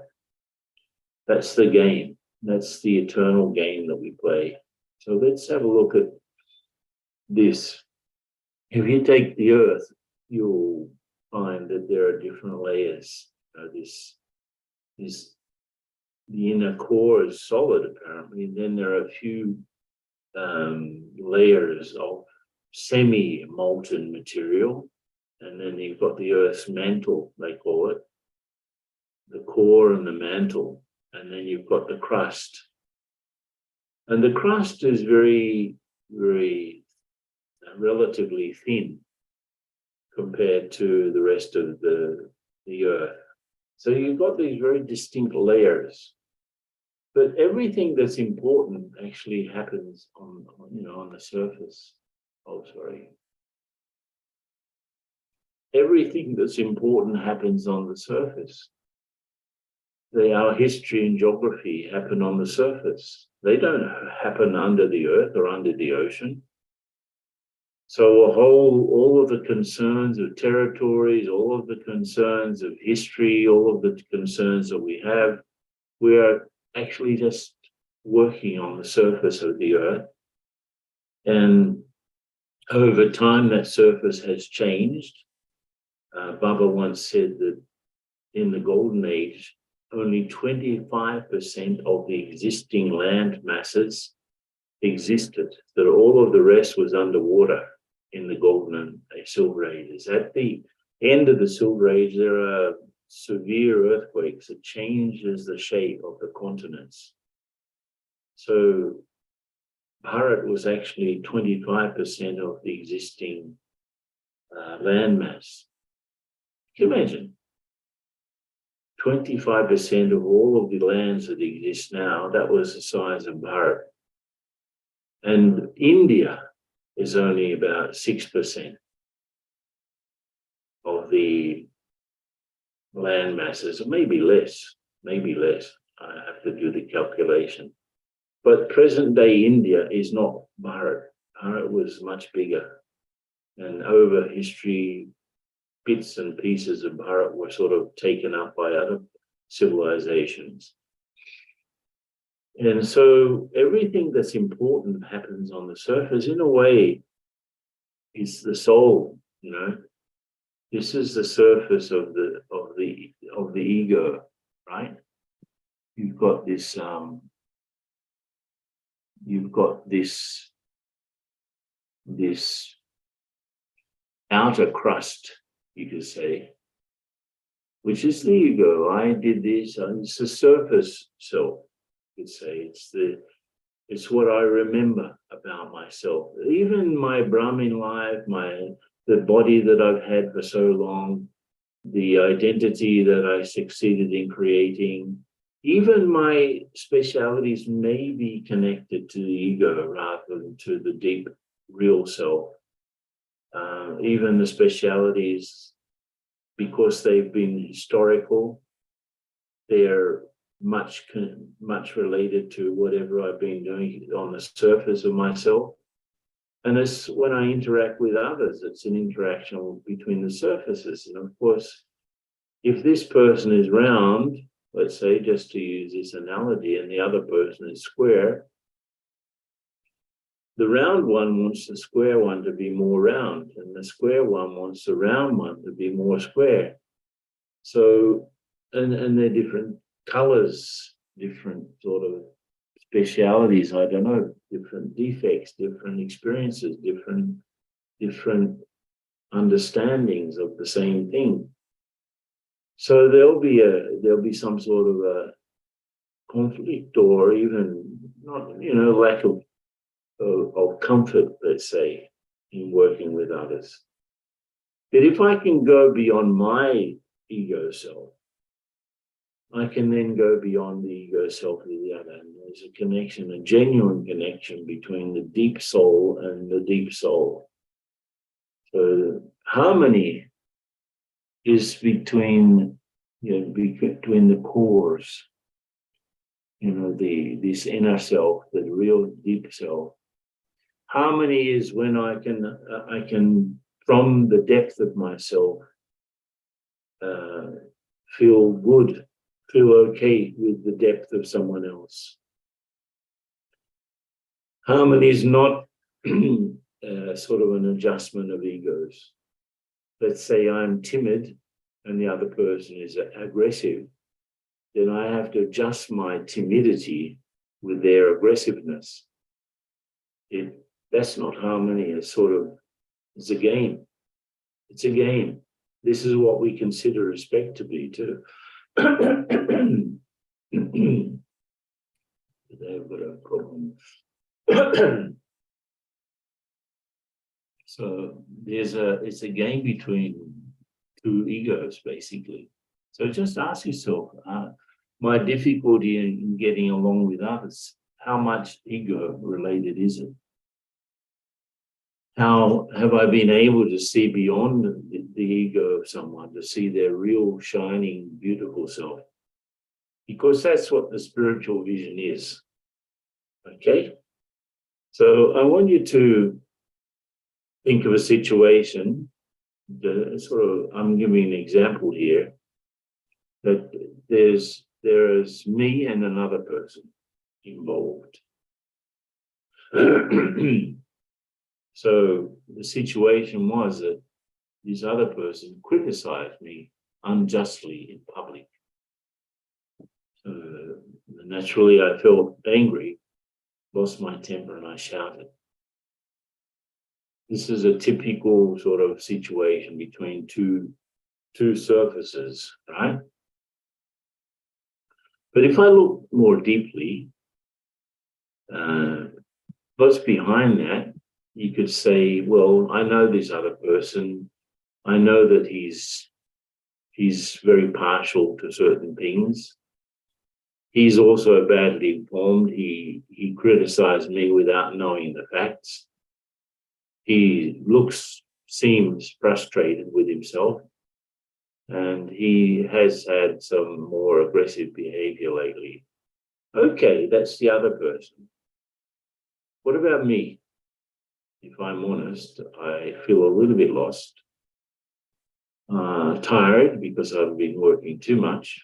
That's the game. That's the eternal game that we play. So let's have a look at this. If you take the earth, you'll find that there are different layers. The inner core is solid, apparently, and then there are a few layers of semi-molten material, and then you've got the Earth's mantle, they call it, the core and the mantle, and then you've got the crust. And the crust is very, very relatively thin compared to the rest of the Earth. So you've got these very distinct layers. But everything that's important actually happens on the surface. Oh, sorry. Everything that's important happens on the surface. Our history and geography happen on the surface. They don't happen under the earth or under the ocean. So all of the concerns of territories, all of the concerns of history, all of the concerns that we have, we are actually just working on the surface of the earth. And over time, that surface has changed. Baba once said that in the Golden Age, only 25% of the existing land masses existed, that all of the rest was underwater in the Golden and Silver Ages. At the end of the Silver Age, there are severe earthquakes that changes the shape of the continents. So Bharat was actually 25% of the existing landmass. Can you imagine? 25% of all of the lands that exist now, that was the size of Bharat. And India is only about 6% of the land masses, or maybe less. I have to do the calculation. But present day India is not Bharat. Bharat was much bigger. And over history, bits and pieces of Bharat were sort of taken up by other civilizations. And so everything that's important happens on the surface. In a way, is the soul, you know. This is the surface of the ego, right? You've got this outer crust, you could say, which is the ego. I did this, it's the surface self, you could say. It's what I remember about myself. Even my Brahmin life, the body that I've had for so long, the identity that I succeeded in creating, even my specialities may be connected to the ego rather than to the deep, real self. Even the specialities, because they've been historical, they're much related to whatever I've been doing on the surface of myself. And it's when I interact with others, it's an interaction between the surfaces. And of course, if this person is round, let's say, just to use this analogy, and the other person is square, the round one wants the square one to be more round, and the square one wants the round one to be more square. So, and they're different colors, different sort of specialities, I don't know, different defects, different experiences, different understandings of the same thing. So there'll be some sort of a conflict, or even not, lack of comfort, let's say, in working with others. But if I can go beyond my ego self, I can then go beyond the ego self of the other. And there's a connection, a genuine connection between the deep soul and the deep soul. So harmony is between the cores, this inner self, the real deep self. Harmony is when I can from the depth of myself feel good, feel okay with the depth of someone else. Harmony is not sort of an adjustment of egos. Let's say I'm timid and the other person is aggressive, then I have to adjust my timidity with their aggressiveness. That's not harmony. It's a game. It's a game. This is what we consider respect to be too. They've got a problem. So it's a game between two egos, basically. So just ask yourself, my difficulty in getting along with others, how much ego related is it? How have I been able to see beyond the ego of someone, to see their real, shining, beautiful self? Because that's what the spiritual vision is. Okay? So I want you to think of a situation, I'm giving an example here, that there is me and another person involved. So the situation was that this other person criticized me unjustly in public. Naturally, I felt angry, lost my temper, and I shouted. This is a typical sort of situation between two surfaces, right? But if I look more deeply, what's behind that? You could say, well, I know this other person. I know that he's very partial to certain things. He's also badly informed. He criticized me without knowing the facts. he seems frustrated with himself, and he has had some more aggressive behavior lately. Okay, that's the other person. What about me? If I'm honest, I feel a little bit lost, tired because I've been working too much,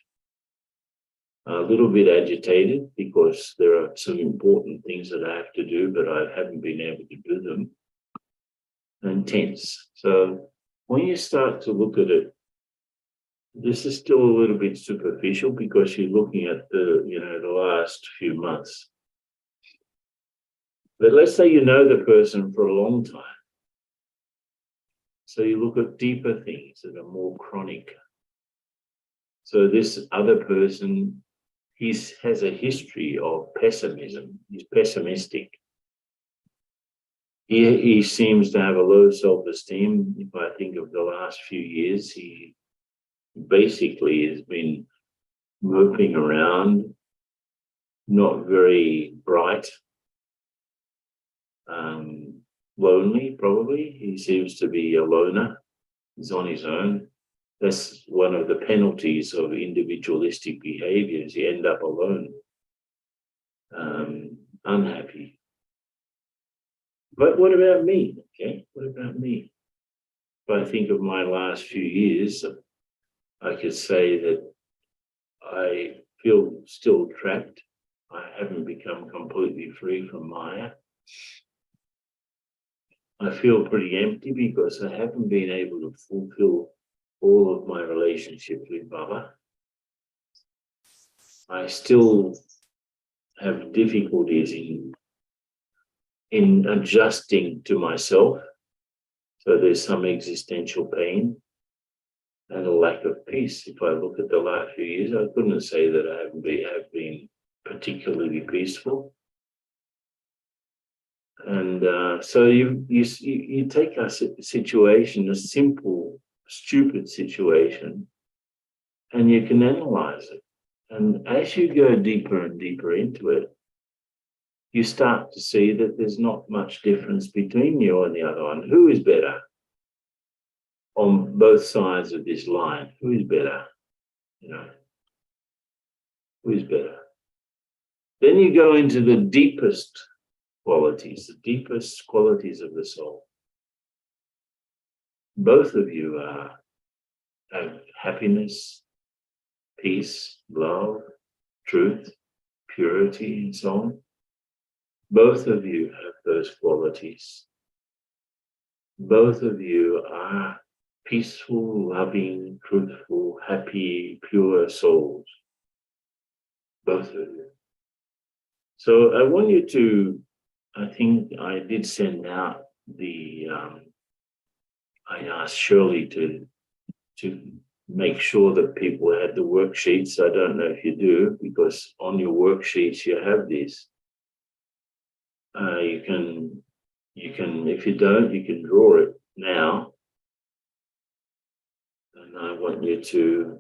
a little bit agitated because there are some important things that I have to do, but I haven't been able to do them, and tense. So when you start to look at it, this is still a little bit superficial because you're looking at the last few months. But let's say you know the person for a long time. So you look at deeper things that are more chronic. So this other person, he has a history of pessimism. He's pessimistic. He seems to have a low self-esteem. If I think of the last few years, he basically has been moping around, not very bright, lonely probably. He seems to be a loner. He's on his own. That's one of the penalties of individualistic behaviors. You end up alone, unhappy. But what about me? Okay, what about me? If I think of my last few years, I could say that I feel still trapped. I haven't become completely free from Maya. I feel pretty empty because I haven't been able to fulfill all of my relationships with Baba. I still have difficulties in adjusting to myself. So there's some existential pain and a lack of peace. If I look at the last few years, I couldn't say that I have been particularly peaceful. And so you take a situation, a simple, stupid situation, and you can analyze it. And as you go deeper and deeper into it, you start to see that there's not much difference between you and the other one. Who is better on both sides of this line? Who is better? Who is better? Then you go into the deepest qualities of the soul. Both of you have happiness, peace, love, truth, purity, and so on. Both of you have those qualities. Both of you are peaceful, loving, truthful, happy, pure souls. Both of you. So I want you to, I think I did send out I asked Shirley to make sure that people had the worksheets. I don't know if you do, because on your worksheets you have this. You can, if you don't, you can draw it now. And I want you to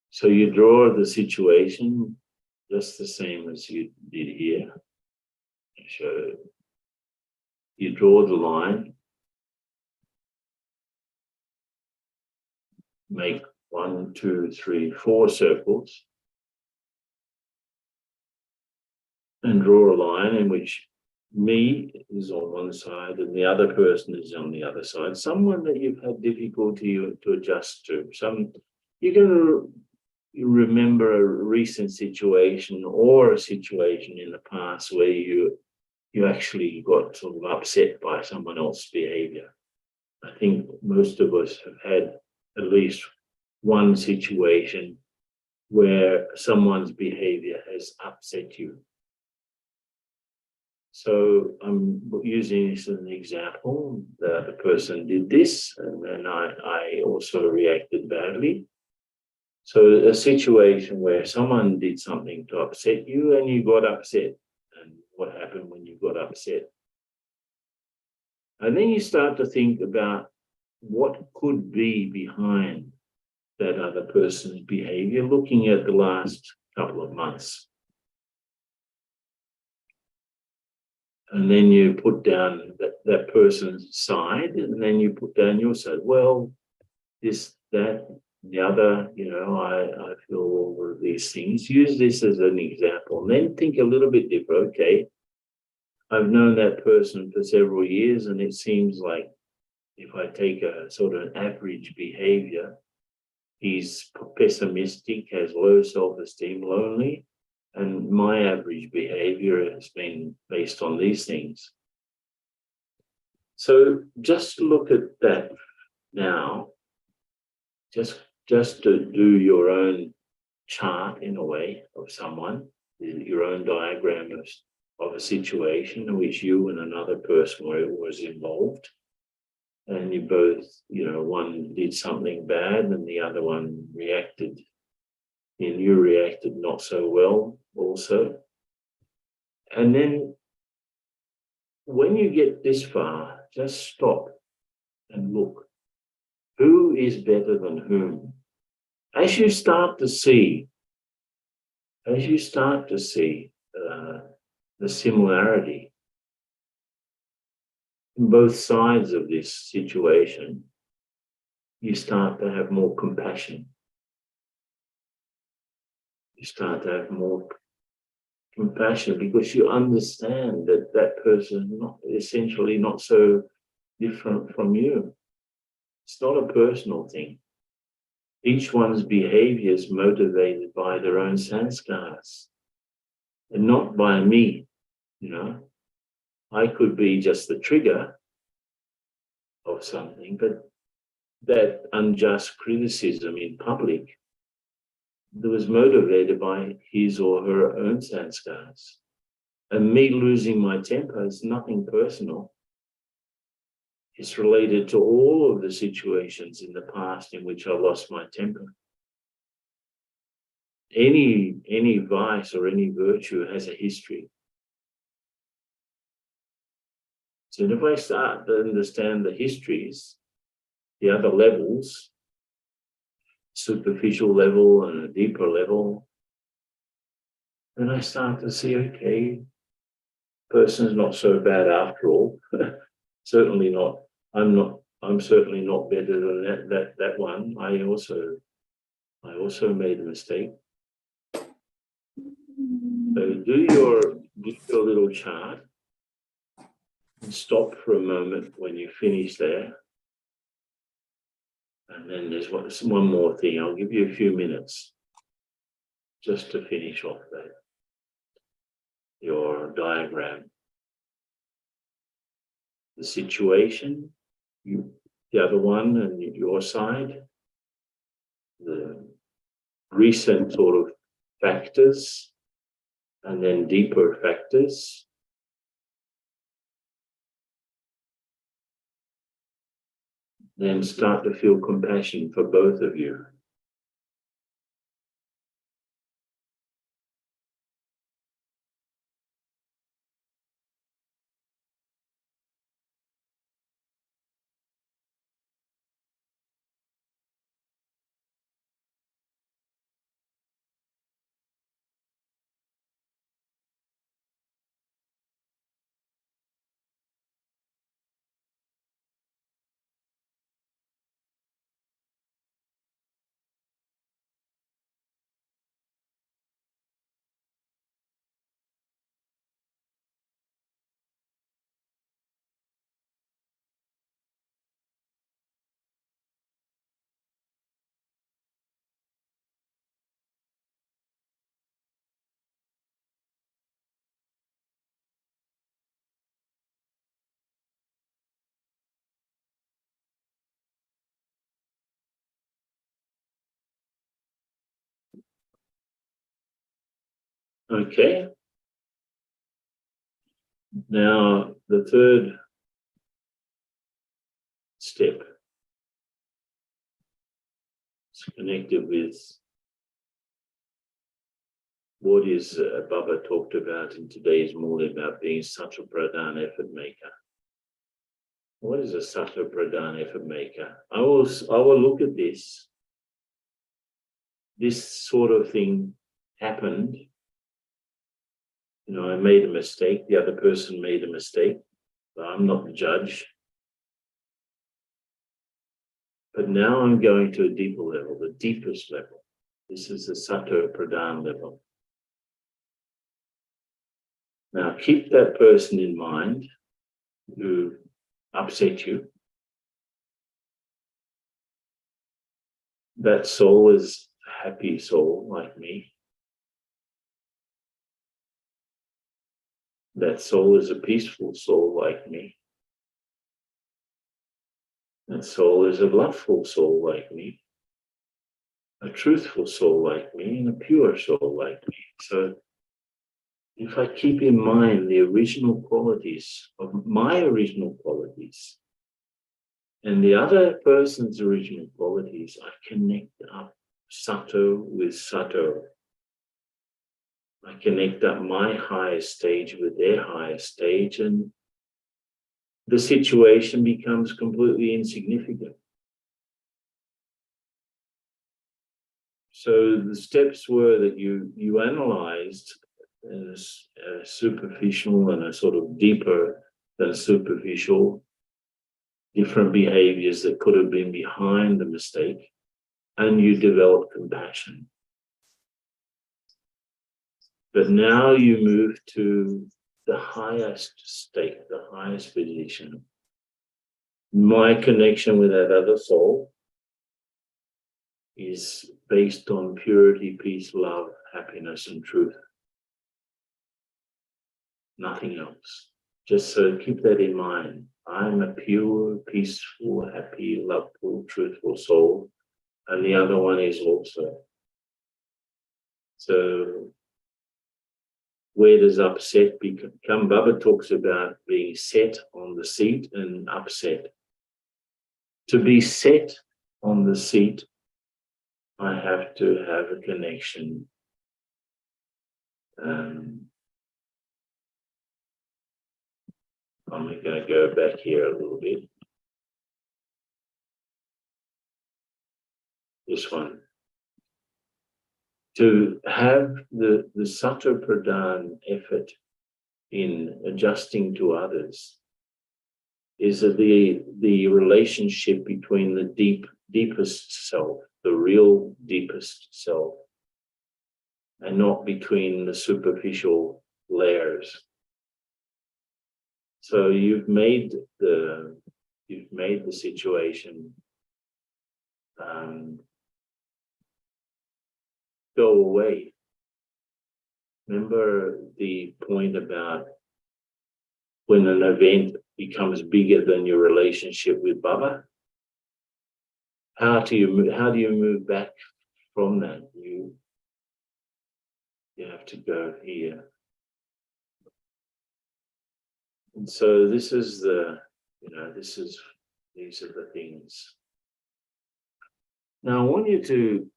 so you draw the situation just the same as you did here. So you draw the line, make 1, 2, 3, 4 circles, and draw a line in which me is on one side and the other person is on the other side. Someone that you've had difficulty to adjust to. You can remember a recent situation or a situation in the past where you actually got sort of upset by someone else's behavior. I think most of us have had at least one situation where someone's behavior has upset you. So I'm using this as an example. The person did this, and then I also reacted badly. So a situation where someone did something to upset you and you got upset. And what happened when you got upset? And then you start to think about what could be behind that other person's behavior, looking at the last couple of months. And then you put down that person's side, and then you put down your side. Well, this, that, the other, I feel all of these things. Use this as an example. And then think a little bit deeper. Okay, I've known that person for several years, and it seems like if I take a sort of an average behavior, he's pessimistic, has low self-esteem, lonely, and my average behavior has been based on these things. So just look at that now, just to do your own chart in a way of someone, your own diagram of a situation in which you and another person was involved. And you both, one did something bad and the other one reacted, and you reacted not so well also. And then when you get this far, just stop and look. Who is better than whom? As you start to see the similarity in both sides of this situation, you start to have more compassion. You start to have more compassion because you understand that that person is essentially not so different from you. It's not a personal thing. Each one's behavior is motivated by their own sanskars and not by me. I could be just the trigger of something, but that unjust criticism in public that was motivated by his or her own sanskars. And me losing my temper is nothing personal. It's related to all of the situations in the past in which I lost my temper. Any vice or any virtue has a history. So if I start to understand the histories, the other levels, superficial level and a deeper level, then I start to see, okay, person's not so bad after all. Certainly not. I'm certainly not better than that one. I also made a mistake. So do your little chart and stop for a moment when you finish there. And then there's one more thing. I'll give you a few minutes just to finish off that. Your diagram. The situation, the other one, and your side. The recent sort of factors, and then deeper factors. Then start to feel compassion for both of you. Okay. Now, the third step is connected with what is Baba talked about in today's morning about being such a pradhan effort maker. What is a such a pradhan effort maker? I will look at this. This sort of thing happened I made a mistake, the other person made a mistake, but I'm not the judge. But now I'm going to a deeper level, the deepest level. This is the Sato Pradhan level. Now keep that person in mind who upset you. That soul is a happy soul like me. That soul is a peaceful soul like me. That soul is a loveful soul like me. A truthful soul like me, and a pure soul like me. So if I keep in mind the original qualities of my original qualities and the other person's original qualities, I connect up Sato with Sato. I connect up my highest stage with their highest stage, and the situation becomes completely insignificant. So the steps were that you analyzed as a superficial and a sort of deeper than superficial, different behaviors that could have been behind the mistake, and you developed compassion. But now you move to the highest state, the highest position. My connection with that other soul is based on purity, peace, love, happiness, and truth. Nothing else. Just so keep that in mind. I'm a pure, peaceful, happy, loveful, truthful soul, and the other one is also. So where does upset become? Baba talks about being set on the seat and upset. To be set on the seat, I have to have a connection. I'm going to go back here a little bit. This one. To have the Sato Pradhan effort in adjusting to others is the relationship between the deepest self, the real deepest self, and not between the superficial layers. So you've made the situation go away. Remember the point about when an event becomes bigger than your relationship with Baba? How do you move back from that? You have to go here. And so this is these are the things. Now I want to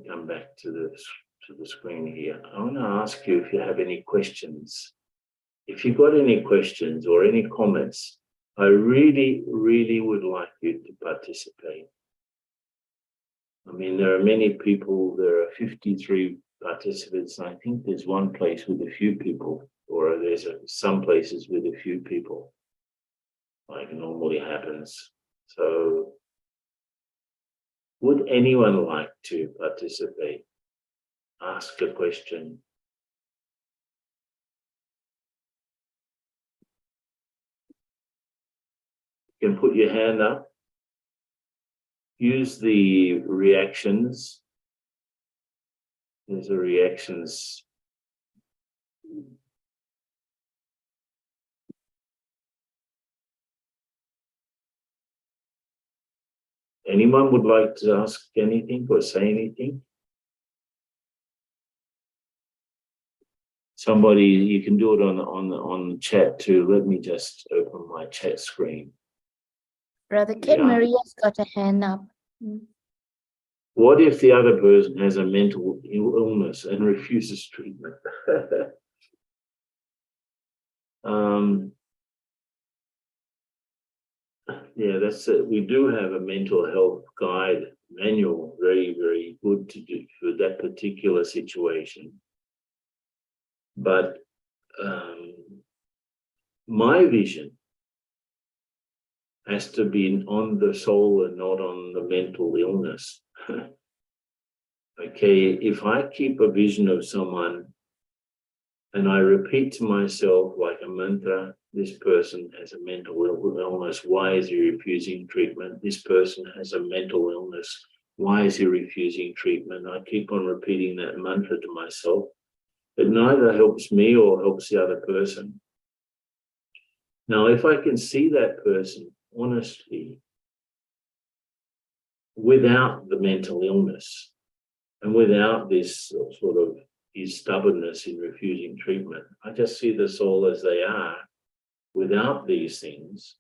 come back to the screen here. I want to ask you if you have any questions. If you've got any questions or any comments, I really, really would like you to participate. I mean, there are many people, there are 53 participants, and I think there's one place with a few people, or there's some places with a few people, like normally happens. So would anyone like to participate? Ask a question. You can put your hand up. Use the reactions. There's a reactions. Anyone would like to ask anything or say anything? Somebody, you can do it on the chat too. Let me just open my chat screen. Brother Ken, Maria's got a hand up. What if the other person has a mental illness and refuses treatment? Yeah, that's it. We do have a mental health guide manual, very, very good to do for that particular situation. But my vision has to be on the soul and not on the mental illness. Okay, if I keep a vision of someone and I repeat to myself like a mantra, this person has a mental illness, why is he refusing treatment? This person has a mental illness, why is he refusing treatment? I keep on repeating that mantra to myself. It neither helps me or helps the other person. Now, if I can see that person honestly without the mental illness and without this sort of his stubbornness in refusing treatment, I just see the soul as they are without these things,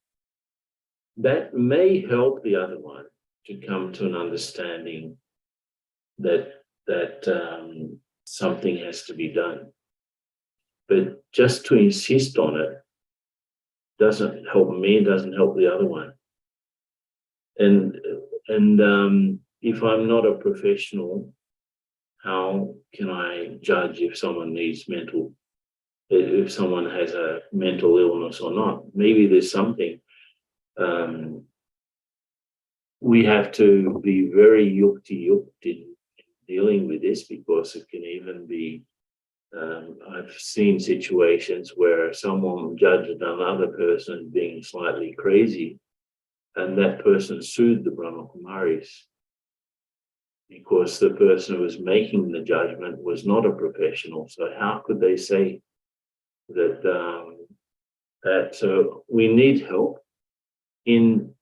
that may help the other one to come to an understanding that something has to be done. But just to insist on it doesn't help me, doesn't help the other one. And if I'm not a professional, how can I judge if someone if someone has a mental illness or not? Maybe there's something. We have to be very yukti-yukt in dealing with this, because it can even be, I've seen situations where someone judged another person being slightly crazy, and that person sued the Brahmakumaris because the person who was making the judgment was not a professional. So how could they say that? So we need help. In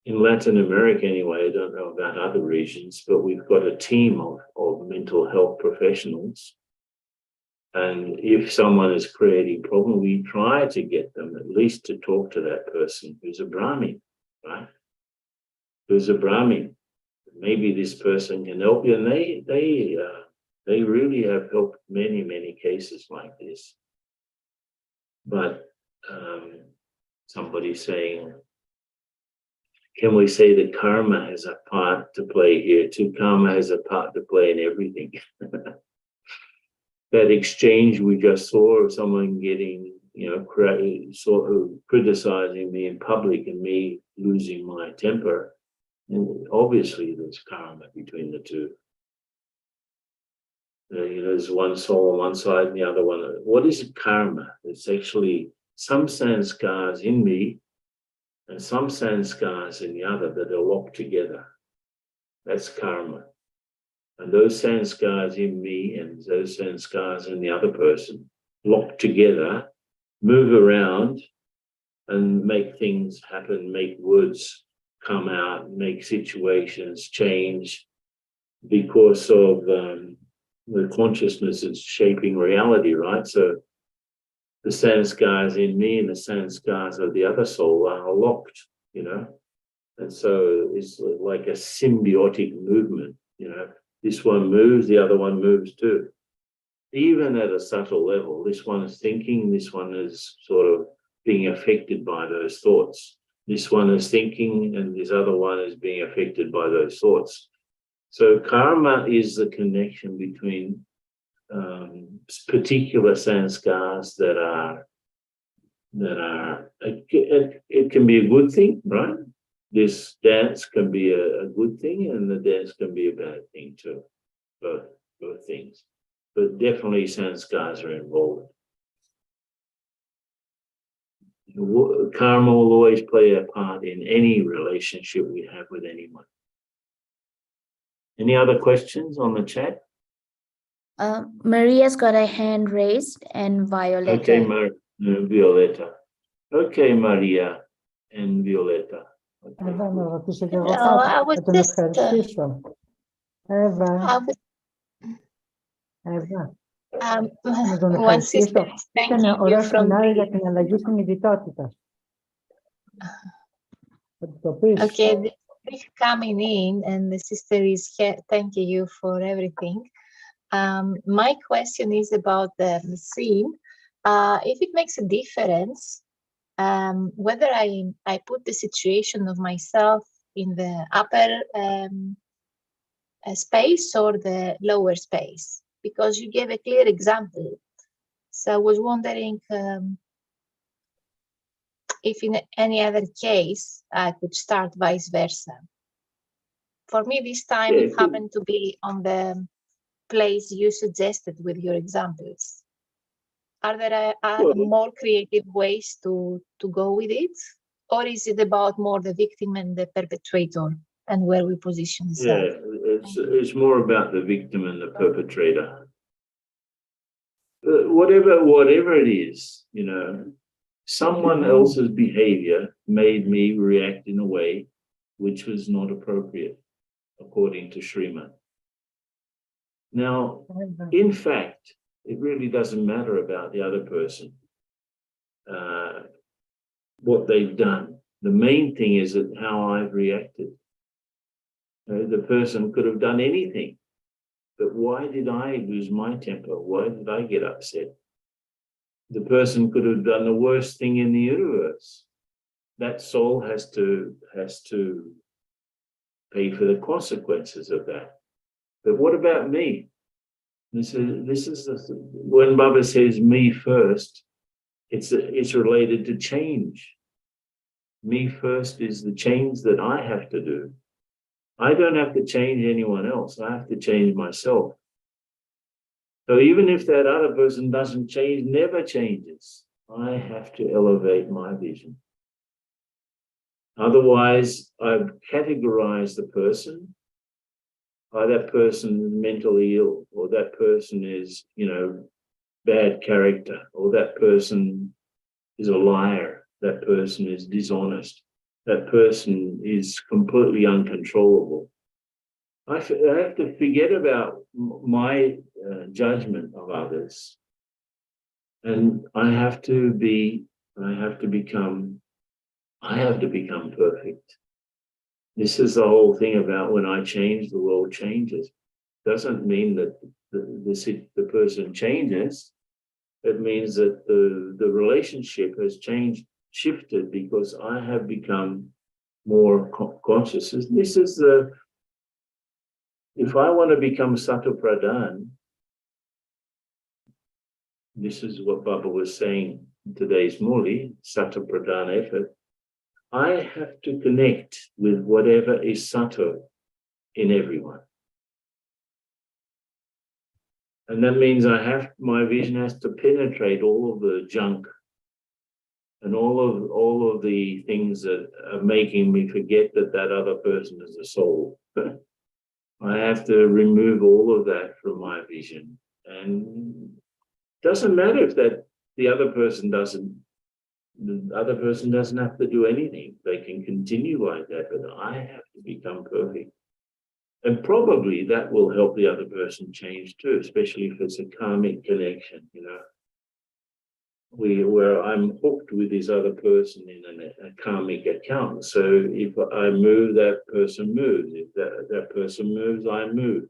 Latin America anyway, I don't know about other regions, but we've got a team of mental health professionals. And if someone is creating a problem, we try to get them at least to talk to that person who's a Brahmin, right? Who's a Brahmin. Maybe this person can help you. And they really have helped many, many cases like this. But somebody saying, can we say that karma has a part to play here too? Karma has a part to play in everything. That exchange we just saw of someone getting, sort of criticizing me in public and me losing my temper, and obviously there's karma between the two. There's one soul on one side and the other one. What is karma? It's actually some sanskars in me and some sanskars in the other that are locked together. That's karma. And those sanskars in me and those sanskars in the other person locked together, move around and make things happen, make words come out, make situations change because of the consciousness is shaping reality, right? So the sanskars in me and the sanskars of the other soul are locked, and so it's like a symbiotic movement, This one moves, the other one moves too. Even at a subtle level, this one is thinking, this one is sort of being affected by those thoughts. This one is thinking and this other one is being affected by those thoughts. So karma is the connection between particular sanskars that are it can be a good thing, right? This dance can be a good thing and the dance can be a bad thing too. Both things. But definitely sanskars are involved. Karma will always play a part in any relationship we have with anyone. Any other questions on the chat? Maria's got a hand raised and Violetta. Okay, Violetta. Okay, Maria and Violetta. Okay. Eva, να ρωτήσω και εγώ No, I κάτι was και τον just, ευχαριστήσω. Εύα, I was, να τον one sister ευχαριστήσω. is thanking Ήταν you ωραίο from σεμινάριο για the, την αλλαγή συνειδητότητας. Θα το πεις. okay, this coming in and the sister is here thanking you for everything. My question is about the scene. If it makes a difference, whether I put the situation of myself in the upper space or the lower space. because you gave a clear example. So I was wondering if in any other case I could start vice versa. For me, this time it happened to be on the place you suggested with your examples. Are there more creative ways to go with it? Or is it about more the victim and the perpetrator and where we position ourselves? Yeah, it's more about the victim and the perpetrator. Whatever it is, you know, someone else's behavior made me react in a way which was not appropriate, according to Sriman. Now, in fact, it really doesn't matter about the other person, what they've done. The main thing is that how I've reacted. The person could have done anything, but why did I lose my temper? Why did I get upset? The person could have done the worst thing in the universe. That soul has to pay for the consequences of that. But what about me? This is when Baba says me first, it's related to change. Me first is the change that I have to do. I don't have to change anyone else. I have to change myself. So even if that other person doesn't change, never changes, I have to elevate my vision. Otherwise, I've categorized the person. That person is mentally ill, or that person is, you know, bad character, or that person is a liar, that person is dishonest, that person is completely uncontrollable. I have to forget about my judgment of others, and I have to become perfect. This is the whole thing about when I change, the world changes. Doesn't mean that the person changes. It means that the relationship has shifted because I have become more conscious. This is if I want to become Sato Pradhan, this is what Baba was saying in today's Murli, Sato Pradhan effort. I have to connect with whatever is Sato in everyone. And that means my vision has to penetrate all of the junk and all of the things that are making me forget that other person is a soul. I have to remove all of that from my vision. And it doesn't matter if the other person doesn't have to do anything. They can continue like that, but I have to become perfect. And probably that will help the other person change too, especially if it's a karmic connection, you know. Where I'm hooked with this other person in a karmic account. So if I move, that person moves. If that person moves, I move.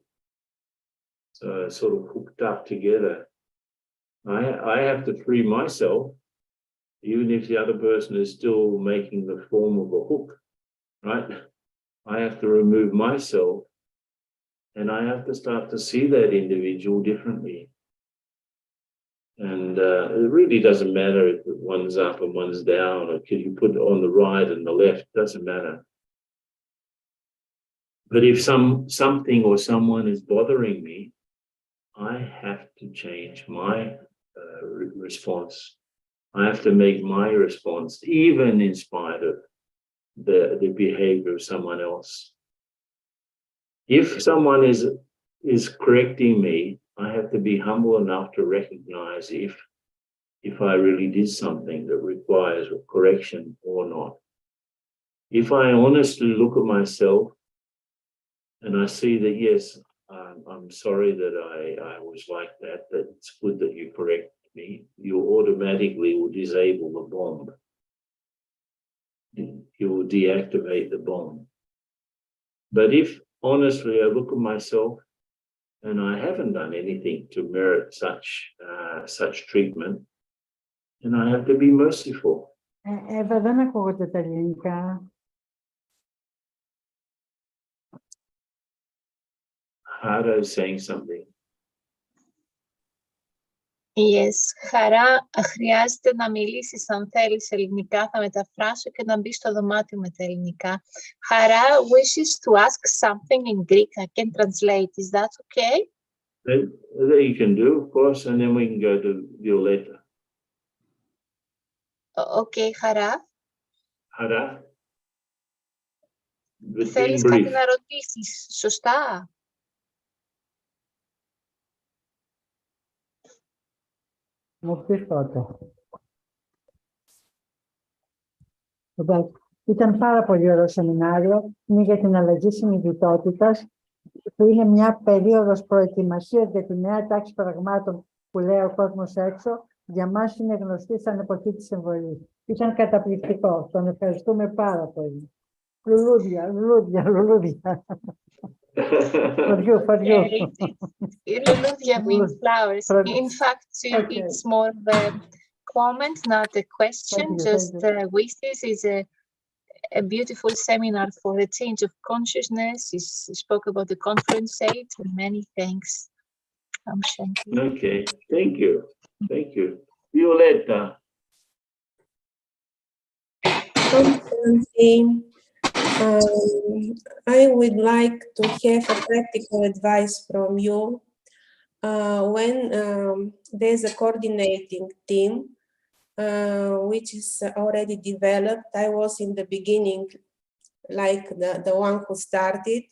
So sort of hooked up together. I have to free myself, even if the other person is still making the form of a hook, right? I have to remove myself, and I have to start to see that individual differently. And it really doesn't matter if one's up and one's down, or can you put it on the right and the left, doesn't matter. But if something or someone is bothering me, I have to change my response. I have to make my response, even in spite of the behavior of someone else. If someone is correcting me, I have to be humble enough to recognize if I really did something that requires correction or not. If I honestly look at myself and I see that, yes, I'm sorry that I was like that, that it's good that you correct me, you automatically will disable the bomb. You will deactivate the bomb. But if honestly I look at myself and I haven't done anything to merit such treatment, then I have to be merciful. Harder is saying something. Yes, Χαρά, χρειάζεται να μιλήσεις αν θέλεις ελληνικά, θα μεταφράσω και να μπει στο δωμάτιο με τα ελληνικά. Χαρά wishes to ask something in Greek. I can translate. Is that okay? That you can do, of course, and then we can go to Violetta. Okay, Χαρά. Hara? But Θέλεις in κάτι brief. να ρωτήσεις, σωστά? Μου πεις τότε. Λοιπόν, ήταν πάρα πολύ ωραίο σεμινάριο. Είναι για την αλλαγή συνειδητότητας, που είναι μια περίοδος προετοιμασίας για τη νέα τάξη πραγμάτων που λέει ο κόσμος έξω. Για μας είναι γνωστή σαν εποχή της εμβολής. Ήταν καταπληκτικό. Τον ευχαριστούμε πάρα πολύ. Λουλούδια, λουλούδια, λουλούδια. For you. Luludya means flowers. In fact, Okay. it's more of a comment, not a question. Thank you, Just thank you. wishes is a beautiful seminar for a change of consciousness. He spoke about the conference aid. Many thanks. Shanti. Okay, thank you. Thank you. Violetta. I would like to have a practical advice from you. When there's a coordinating team, which is already developed, I was in the beginning like the one who started,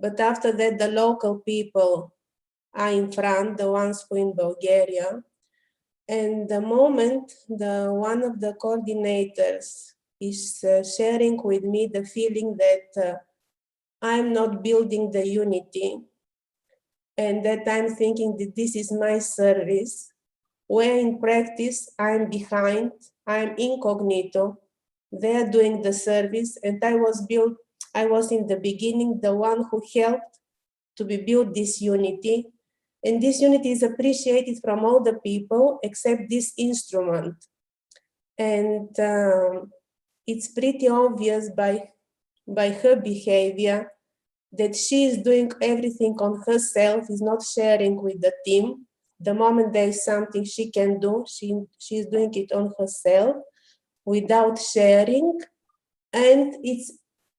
but after that the local people are in front, the ones who in Bulgaria. And the moment one of the coordinators is sharing with me the feeling that I'm not building the unity, and that I'm thinking that this is my service, where in practice I'm behind, I'm incognito, they're doing the service, and I was in the beginning the one who helped to be built this unity. And this unity is appreciated from all the people except this instrument. And it's pretty obvious by her behavior that she is doing everything on herself, is not sharing with the team. The moment there is something she can do, she's doing it on herself without sharing, and it's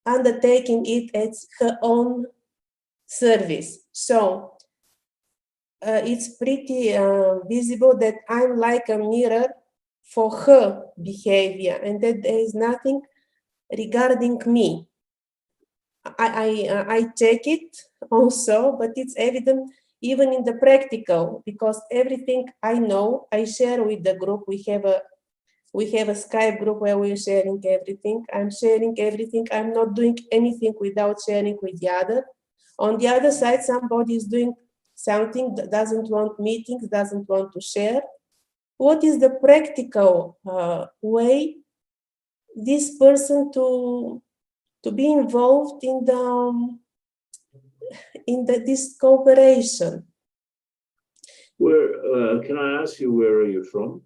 undertaking it as her own service. So it's pretty visible that I'm like a mirror for her behavior, and that there is nothing regarding me. I check it also, but it's evident even in the practical, because everything I know, I share with the group. We have a Skype group where we're sharing everything. I'm sharing everything. I'm not doing anything without sharing with the other. On the other side, somebody is doing something that doesn't want meetings, doesn't want to share. What is the practical way this person to be involved in this cooperation? Where can I ask you, where are you from?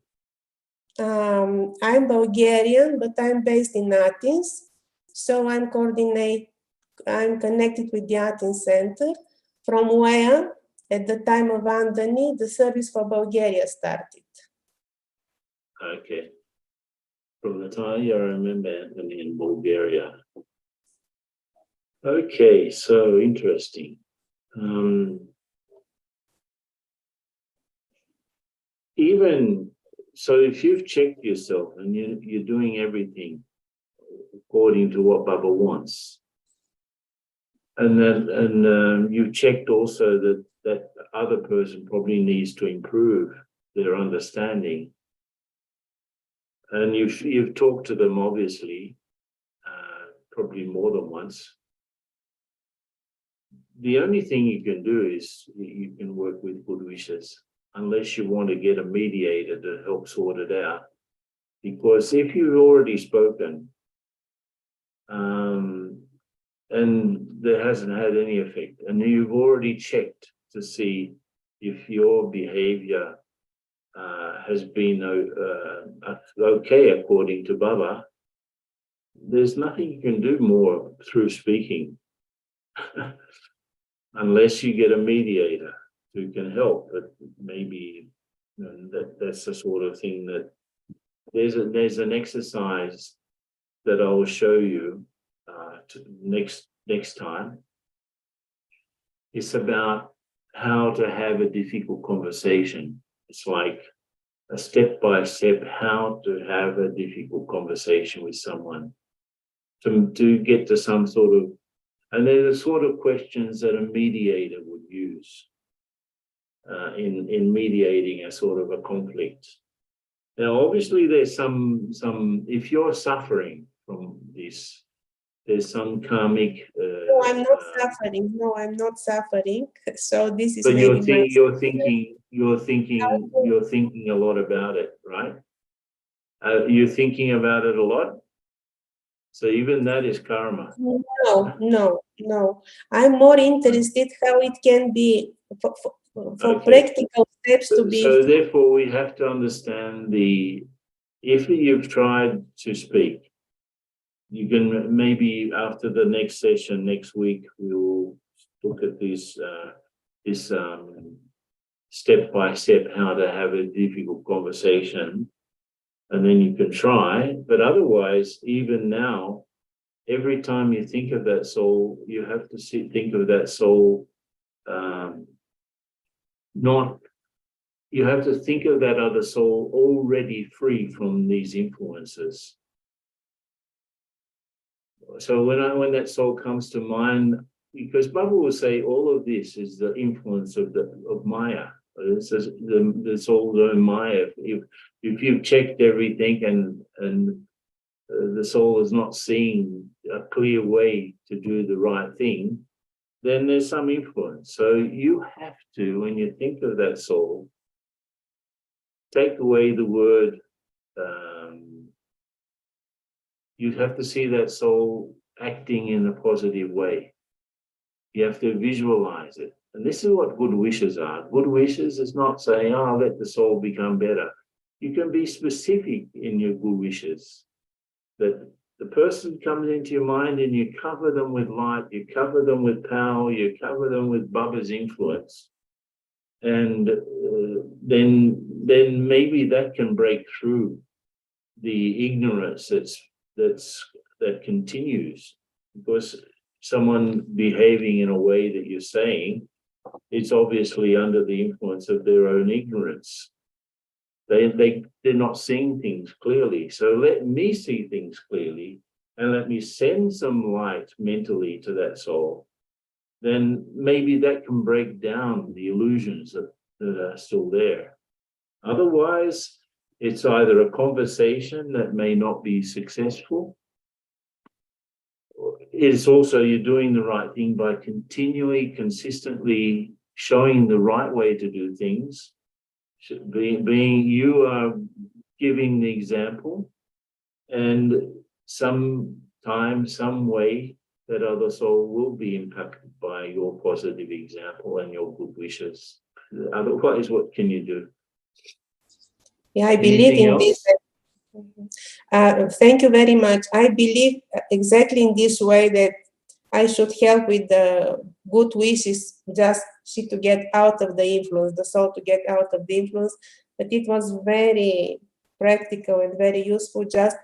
I'm Bulgarian, but I'm based in Athens. So I'm connected with the Athens Center, from where, at the time of Andani, the service for Bulgaria started. Okay. From the time I remember Anthony in Bulgaria. Okay, so interesting. Even so, if you've checked yourself and you're doing everything according to what Baba wants, and you've checked also that other person probably needs to improve their understanding, and you've talked to them obviously, probably more than once. The only thing you can do is you can work with good wishes, unless you want to get a mediator to help sort it out. Because if you've already spoken and there hasn't had any effect, and you've already checked to see if your behavior has been okay according to Baba, there's nothing you can do more through speaking unless you get a mediator who can help. But maybe And that's the sort of thing that there's an exercise that I will show you next time. It's about how to have a difficult conversation. It's like a step-by-step how to have a difficult conversation with someone to get to some sort of, and they're the sort of questions that a mediator would use in mediating a sort of a conflict. Now, obviously, there's some if you're suffering from this, there's some karmic. No, I'm not suffering. No, I'm not suffering. So this is. But maybe you're thinking a lot about it, right? You're thinking about it a lot. So even that is karma. No. I'm more interested how it can be for practical steps to be. So therefore, we have to understand if you've tried to speak, you can maybe after the next session next week, we'll look at this step by step how to have a difficult conversation, and then you can try. But otherwise, even now, every time you think of that soul, you have to think of that soul. You have to think of that other soul already free from these influences. So when that soul comes to mind, because Baba will say all of this is the influence of Maya. It's all the Maya. If you've checked everything and the soul is not seeing a clear way to do the right thing, then there's some influence. So you have to, when you think of that soul, take away the word. You have to see that soul acting in a positive way. You have to visualize it. And this is what good wishes are. Good wishes is not saying, oh, let the soul become better. You can be specific in your good wishes. That the person comes into your mind and you cover them with light, you cover them with power, you cover them with Baba's influence. And then maybe that can break through the ignorance that continues, because someone behaving in a way that you're saying, it's obviously under the influence of their own ignorance. They're not seeing things clearly. So let me see things clearly and let me send some light mentally to that soul. Then maybe that can break down the illusions that are still there. Otherwise, it's either a conversation that may not be successful. It's also you're doing the right thing by continually, consistently showing the right way to do things. Being you are giving the example, and some time, some way, that other soul will be impacted by your positive example and your good wishes. Otherwise, what can you do? Yeah, I believe in this. Thank you very much. I believe exactly in this way that I should help with the good wishes, just she to get out of the influence, the soul to get out of the influence. But it was very practical and very useful. Just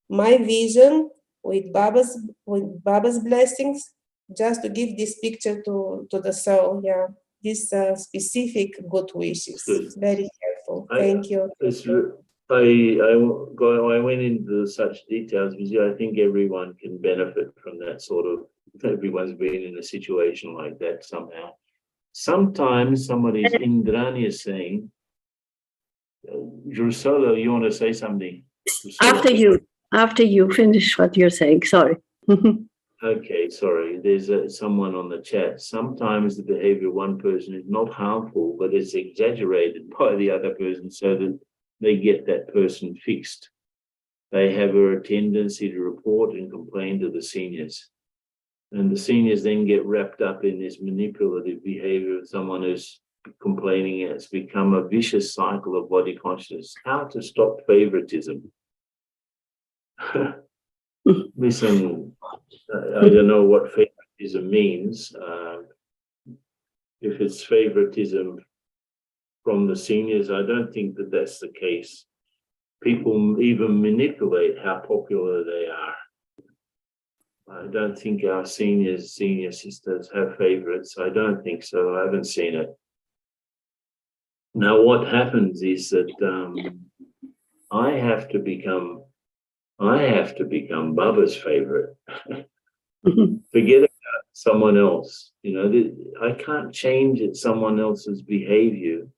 my vision with Baba's blessings, just to give this picture to the soul. Yeah, this specific good wishes. Good. Very helpful. Thank you. I went into such details because I think everyone can benefit from that sort of. Everyone's been in a situation like that somehow. Sometimes somebody's Indrani is saying, Drusilla, you want to say something? Drusilla? After you finish what you're saying, sorry. Okay, sorry. There's someone on the chat. Sometimes the behavior of one person is not harmful, but it's exaggerated by the other person so that they get that person fixed. They have a tendency to report and complain to the seniors. And the seniors then get wrapped up in this manipulative behavior of someone who's complaining. It's become a vicious cycle of body consciousness. How to stop favoritism? Listen, I don't know what favoritism means. If it's favoritism from the seniors. I don't think that that's the case. People even manipulate how popular they are. I don't think our senior sisters have favorites. I don't think so. I haven't seen it. Now, what happens is that I have to become Baba's favorite. Forget about someone else. You know, I can't change someone else's behavior.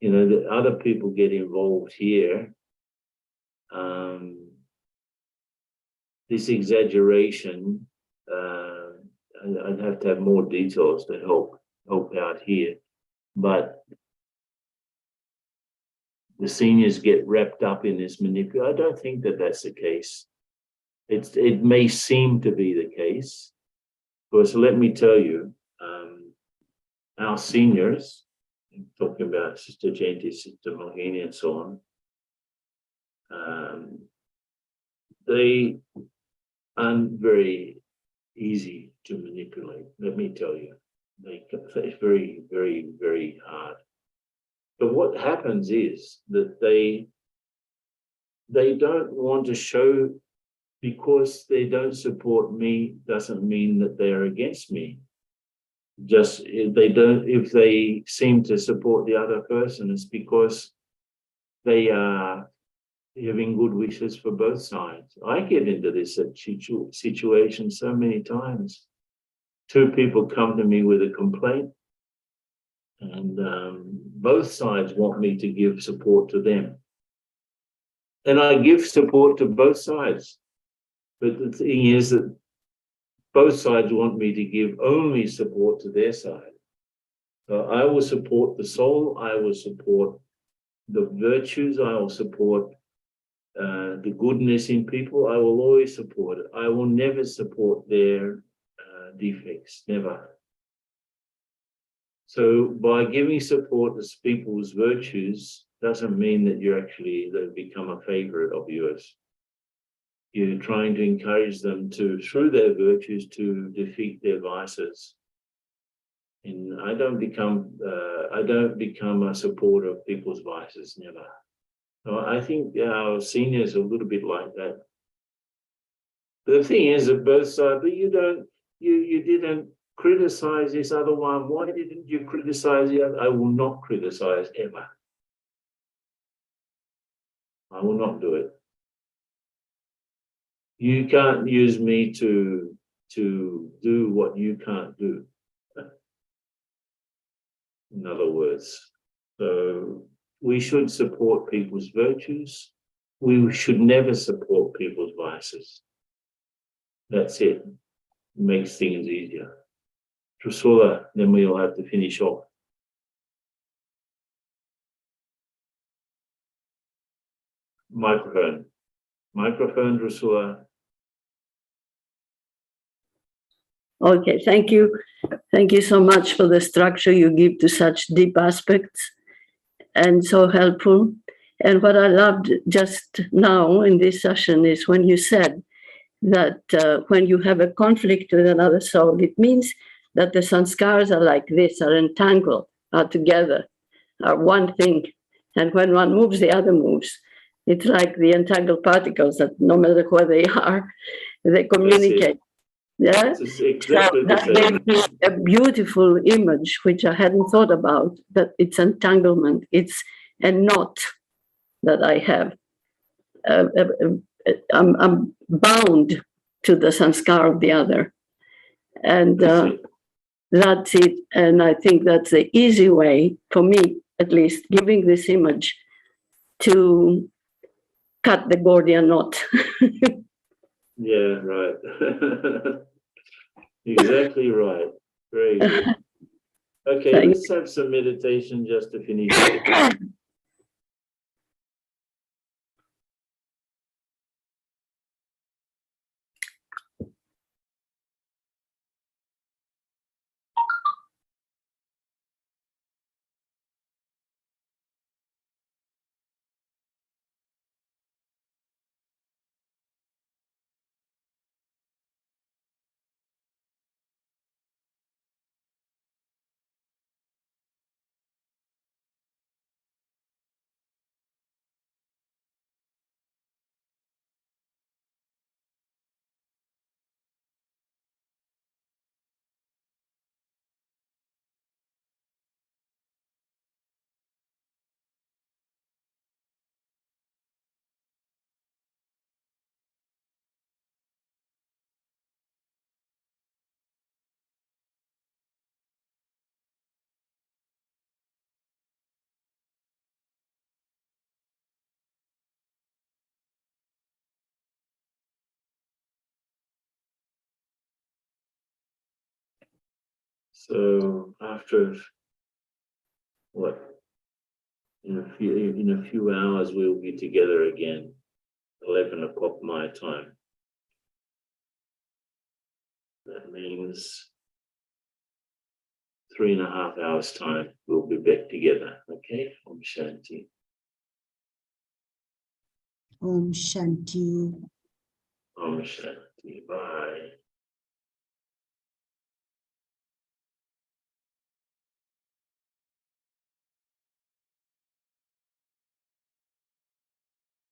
You know, that other people get involved here. This exaggeration, I'd have to have more details to help out here. But the seniors get wrapped up in this manipulation. I don't think that that's the case. It may seem to be the case, because let me tell you, our seniors, I'm talking about Sister Jayanti, Sister Mohini, and so on, they aren't very easy to manipulate. Let me tell you, it's very, very, very hard. But what happens is that they don't want to show, because they don't support me doesn't mean that they're against me. Just if they seem to support the other person, it's because they are having good wishes for both sides. I get into this situation so many times. Two people come to me with a complaint, and both sides want me to give support to them. And I give support to both sides. But the thing is that both sides want me to give only support to their side. So I will support the soul, I will support the virtues, I will support the goodness in people. I will always support it. I will never support their defects, never. So by giving support to people's virtues doesn't mean that they've become a favorite of yours. You're trying to encourage them through their virtues, to defeat their vices. And I don't become a supporter of people's vices, never. So I think our seniors are a little bit like that. But the thing is that both sides, but you didn't criticize this other one. Why didn't you criticize the other? I will not criticize ever. I will not do it. You can't use me to do what you can't do. In other words, so we should support people's virtues. We should never support people's vices. That's it. It makes things easier. Drusilla, then we'll have to finish off. Microphone, Drusilla. Okay, thank you. Thank you so much for the structure you give to such deep aspects, and so helpful. And what I loved just now in this session is when you said that when you have a conflict with another soul, it means that the sanskars are like this, are entangled, are together, are one thing. And when one moves, the other moves. It's like the entangled particles that no matter where they are, they communicate. Yeah, Exactly so the that same. gave me a beautiful image, which I hadn't thought about, that it's entanglement, it's a knot that I have. I'm bound to the sanskar of the other. And that's it. And I think that's the easy way, for me at least, giving this image, to cut the Gordian knot. Yeah, right. Exactly right. Very good. Okay, let's have some meditation just to finish. So after what? In a few hours we'll be together again. 11 o'clock my time. That means 3.5 hours time we'll be back together. Okay? Om Shanti. Om Shanti. Om Shanti. Bye.